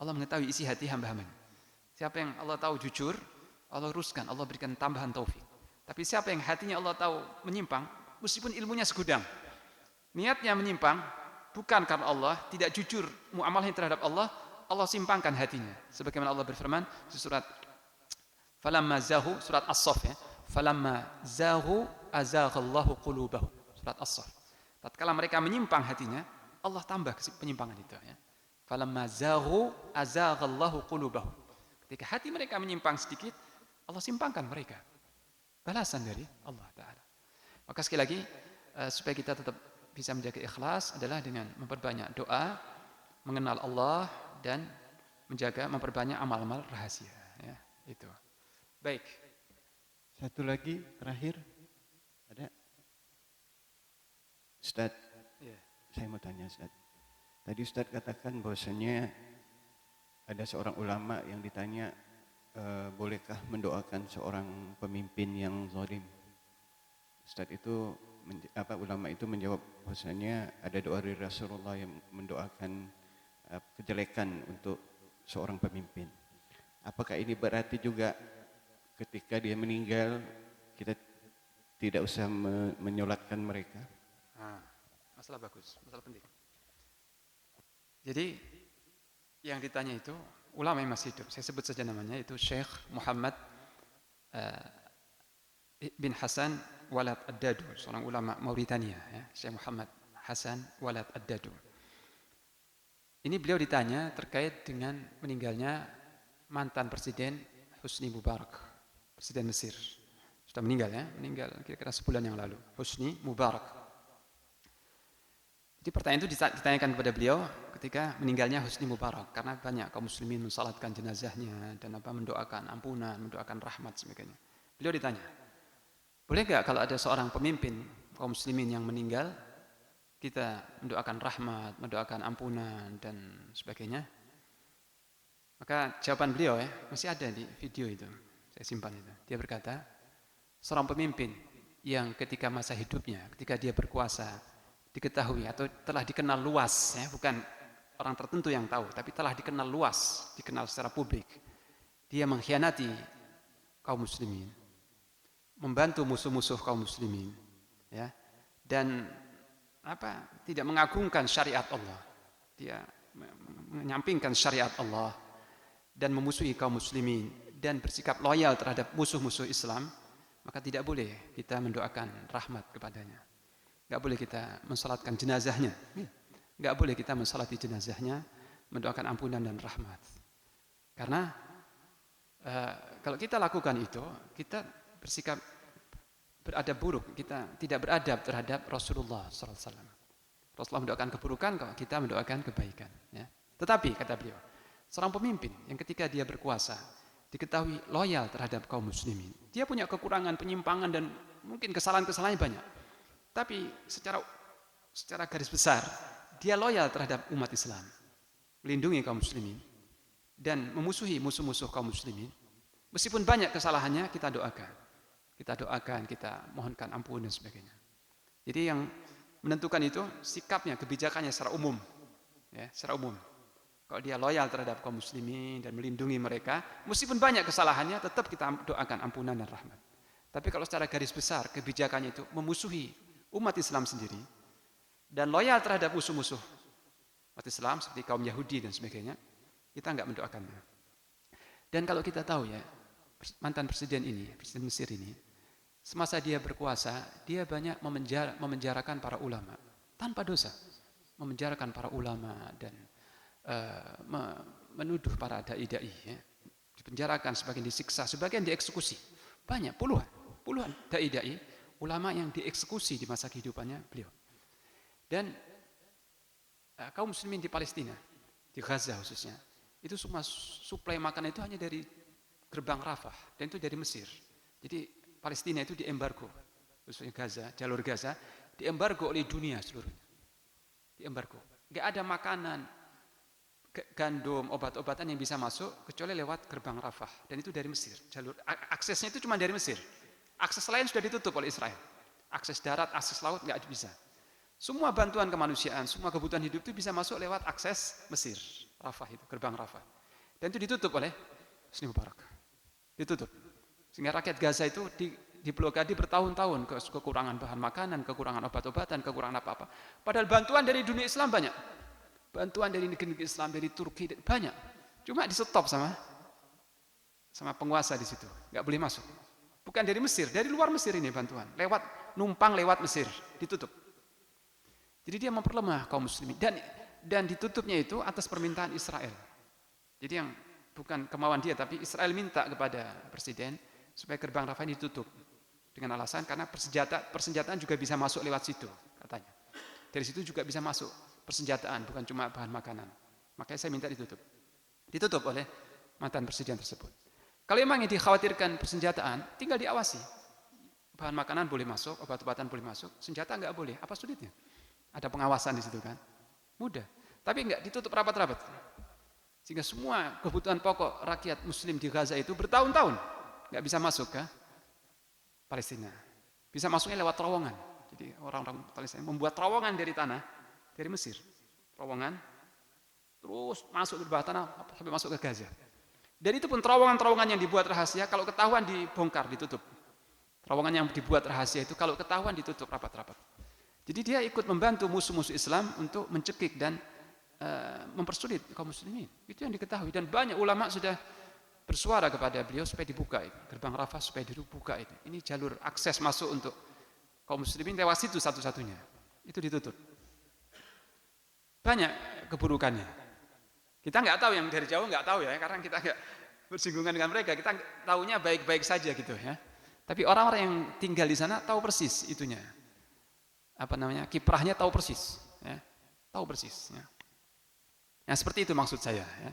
Allah mengetahui isi hati hamba-hambanya. Siapa yang Allah tahu jujur, Allah luruskan, Allah berikan tambahan taufik. Tapi siapa yang hatinya Allah tahu menyimpang, meskipun ilmunya segudang, niatnya menyimpang, bukan karena Allah, tidak jujur muamalahnya terhadap Allah, Allah simpangkan hatinya. Sebagaimana Allah berfirman di surat falamma zahu, surat As-Saff, ya. Falamma zahu azaghallahu qulubahum. Surat As-Saff. Tatkala mereka menyimpang hatinya, Allah tambah penyimpangan itu, ya. Falamma zahu azaghallahu qulubahum. Ketika hati mereka menyimpang sedikit, Allah simpangkan mereka. Balasan dari Allah Ta'ala. Maka sekali lagi, supaya kita tetap bisa menjaga ikhlas adalah dengan memperbanyak doa, mengenal Allah, dan memperbanyak amal-amal rahasia. Ya, itu. Baik. Satu lagi terakhir, ada Ustaz. Ya. Saya mau tanya Ustaz. Tadi Ustaz katakan bahwasanya ada seorang ulama yang ditanya, bolehkah mendoakan seorang pemimpin yang zalim? Ustaz itu ulama itu menjawab bahwasanya ada doa dari Rasulullah yang mendoakan kejelekan untuk seorang pemimpin. Apakah ini berarti juga ketika dia meninggal kita tidak usah menyolatkan mereka. Masalah bagus, masalah penting. Jadi yang ditanya itu ulama yang masih hidup, saya sebut saja namanya, itu Syekh Muhammad bin Hasan Walad Ad-Dadu, seorang ulama Mauritania, ya. Syekh Muhammad Hasan Walad Ad-Dadu. Ini beliau ditanya terkait dengan meninggalnya mantan presiden Husni Mubarak, presiden Mesir. Sudah meninggal, ya, meninggal kira-kira sebulan yang lalu, Husni Mubarak. Jadi pertanyaan itu ditanyakan kepada beliau ketika meninggalnya Husni Mubarak, karena banyak kaum muslimin mensalatkan jenazahnya dan mendoakan ampunan, mendoakan rahmat sebagainya. Beliau ditanya, boleh nggak kalau ada seorang pemimpin kaum muslimin yang meninggal, kita mendoakan rahmat, mendoakan ampunan dan sebagainya? Maka jawaban beliau, ya, masih ada di video itu, saya simpan itu. Dia berkata, seorang pemimpin yang ketika masa hidupnya, ketika dia berkuasa, diketahui atau telah dikenal luas, ya, bukan orang tertentu yang tahu, tapi telah dikenal luas, dikenal secara publik, dia mengkhianati kaum muslimin, membantu musuh-musuh kaum muslimin, ya, dan tidak mengagungkan syariat Allah, dia menyampingkan syariat Allah dan memusuhi kaum muslimin dan bersikap loyal terhadap musuh-musuh Islam, maka tidak boleh kita mendoakan rahmat kepadanya. Enggak boleh kita mensalatkan jenazahnya. Enggak boleh kita mensalati jenazahnya, mendoakan ampunan dan rahmat. Karena kalau kita lakukan itu, kita bersikap beradab buruk, kita tidak beradab terhadap Rasulullah SAW. Rasulullah mendoakan keburukan, kalau kita mendoakan kebaikan. Ya. Tetapi kata beliau, seorang pemimpin yang ketika dia berkuasa diketahui loyal terhadap kaum muslimin, dia punya kekurangan, penyimpangan dan mungkin kesalahan-kesalahannya banyak. Tapi secara garis besar dia loyal terhadap umat Islam, melindungi kaum muslimin dan memusuhi musuh-musuh kaum muslimin. Meskipun banyak kesalahannya, kita doakan, kita mohonkan ampun dan sebagainya. Jadi yang menentukan itu sikapnya, kebijakannya secara umum, ya, secara umum. Kalau dia loyal terhadap kaum muslimin dan melindungi mereka, meskipun banyak kesalahannya, tetap kita doakan ampunan dan rahmat. Tapi kalau secara garis besar kebijakannya itu memusuhi umat Islam sendiri dan loyal terhadap musuh-musuh umat Islam seperti kaum Yahudi dan sebagainya, kita enggak mendoakannya. Dan kalau kita tahu, ya, mantan presiden ini, presiden Mesir ini, semasa dia berkuasa, dia banyak memenjarakan para ulama tanpa dosa, memenjarakan para ulama dan menuduh para dai-dai, ya, dipenjarakan, sebagian disiksa, sebagian dieksekusi, banyak puluhan dai-dai ulama yang dieksekusi di masa kehidupannya beliau. Dan kaum muslimin di Palestina, di Gaza khususnya, itu semua suplai makanan itu hanya dari gerbang Rafah, dan itu dari Mesir. Jadi Palestina itu diembargo, khususnya Gaza, jalur Gaza, diembargo oleh dunia seluruhnya. Diembargo. Nggak ada makanan, gandum, obat-obatan yang bisa masuk kecuali lewat gerbang Rafah, dan itu dari Mesir. Jalur aksesnya itu cuma dari Mesir. Akses lain sudah ditutup oleh Israel. Akses darat, akses laut nggak bisa. Semua bantuan kemanusiaan, semua kebutuhan hidup itu bisa masuk lewat akses Mesir, Rafah itu, gerbang Rafah. Dan itu ditutup oleh Husni Mubarak. Ditutup. Sehingga rakyat Gaza itu diblokade bertahun-tahun, kekurangan bahan makanan, kekurangan obat-obatan, kekurangan apa-apa. Padahal bantuan dari dunia Islam banyak. Bantuan dari negeri-negeri Islam, dari Turki banyak. Cuma di stop sama penguasa di situ. Nggak boleh masuk. Bukan dari Mesir, dari luar Mesir ini bantuan. Numpang lewat Mesir, ditutup. Jadi dia memperlemah kaum muslimin. Dan ditutupnya itu atas permintaan Israel. Jadi yang bukan kemauan dia, tapi Israel minta kepada presiden supaya gerbang Rafah ini ditutup. Dengan alasan karena persenjataan juga bisa masuk lewat situ, katanya. Dari situ juga bisa masuk persenjataan, bukan cuma bahan makanan. Makanya saya minta ditutup. Ditutup oleh mantan presiden tersebut. Kalau memang yang dikhawatirkan persenjataan, tinggal diawasi. Bahan makanan boleh masuk, obat-obatan boleh masuk, senjata enggak boleh. Apa sulitnya? Ada pengawasan di situ kan? Mudah. Tapi enggak ditutup rapat-rapat. Sehingga semua kebutuhan pokok rakyat muslim di Gaza itu bertahun-tahun enggak bisa masuk ke Palestina. Bisa masuknya lewat terowongan. Jadi orang-orang Palestina membuat terowongan dari tanah, dari Mesir. Terowongan, terus masuk ke bawah tanah sampai masuk ke Gaza. Dan itu pun terowongan-terowongan yang dibuat rahasia, kalau ketahuan dibongkar, ditutup. Terowongan yang dibuat rahasia itu kalau ketahuan ditutup rapat-rapat. Jadi dia ikut membantu musuh-musuh Islam untuk mencekik dan mempersulit kaum muslimin. Itu yang diketahui dan banyak ulama sudah bersuara kepada beliau supaya dibuka itu. Gerbang Rafah supaya dibuka itu. Ini jalur akses masuk untuk kaum muslimin lewat situ satu-satunya. Itu ditutup. Banyak keburukannya. Kita nggak tahu, yang dari jauh nggak tahu ya, karena kita nggak bersinggungan dengan mereka. Kita tahunya baik-baik saja gitu ya. Tapi orang-orang yang tinggal di sana tahu persis itunya. Kiprahnya tahu persis. Ya. Tahu persis. Ya. Yang seperti itu maksud saya. Ya.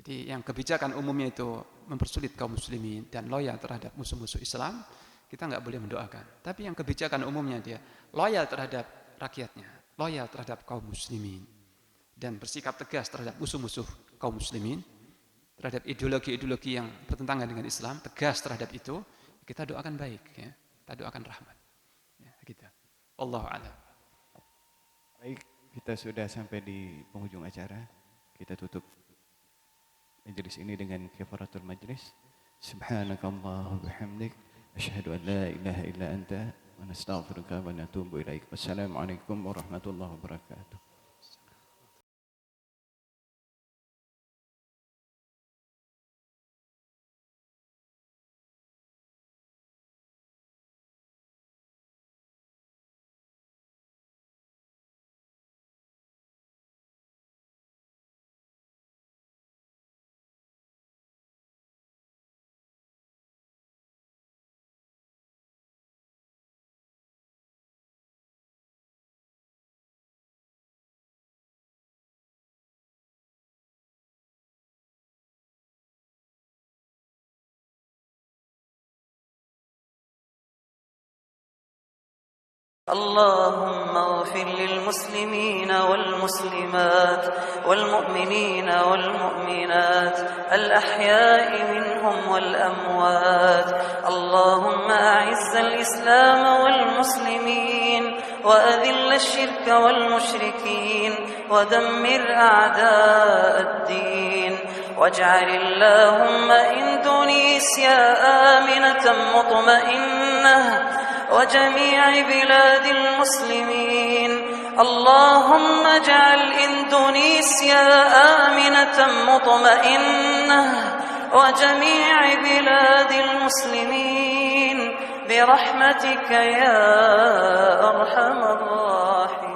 Jadi yang kebijakan umumnya itu mempersulit kaum muslimin dan loyal terhadap musuh-musuh Islam, kita nggak boleh mendoakan. Tapi yang kebijakan umumnya dia loyal terhadap rakyatnya, loyal terhadap kaum muslimin, dan bersikap tegas terhadap musuh-musuh kaum muslimin, terhadap ideologi-ideologi yang bertentangan dengan Islam, tegas terhadap itu, kita doakan baik, ya. Kita doakan rahmat. Ya, gitu. Wallahu a'lam. Baik, kita sudah sampai di penghujung acara. Kita tutup majelis ini dengan kafaratul majlis. Subhanakallahumma wa bihamdik, asyhadu an la ilaha illa anta, wa nastaghfiruka wa natubu ilaik. Wassalamualaikum warahmatullahi wabarakatuh. اللهم اغفر للمسلمين والمسلمات والمؤمنين والمؤمنات الأحياء منهم والأموات. اللهم أعز الإسلام والمسلمين وأذل الشرك والمشركين ودمر أعداء الدين. واجعل اللهم إندونيسيا آمنة مطمئنة وجميع بلاد المسلمين. اللهم اجعل إندونيسيا آمنة مطمئنة وجميع بلاد المسلمين برحمتك يا أرحم الراحمين.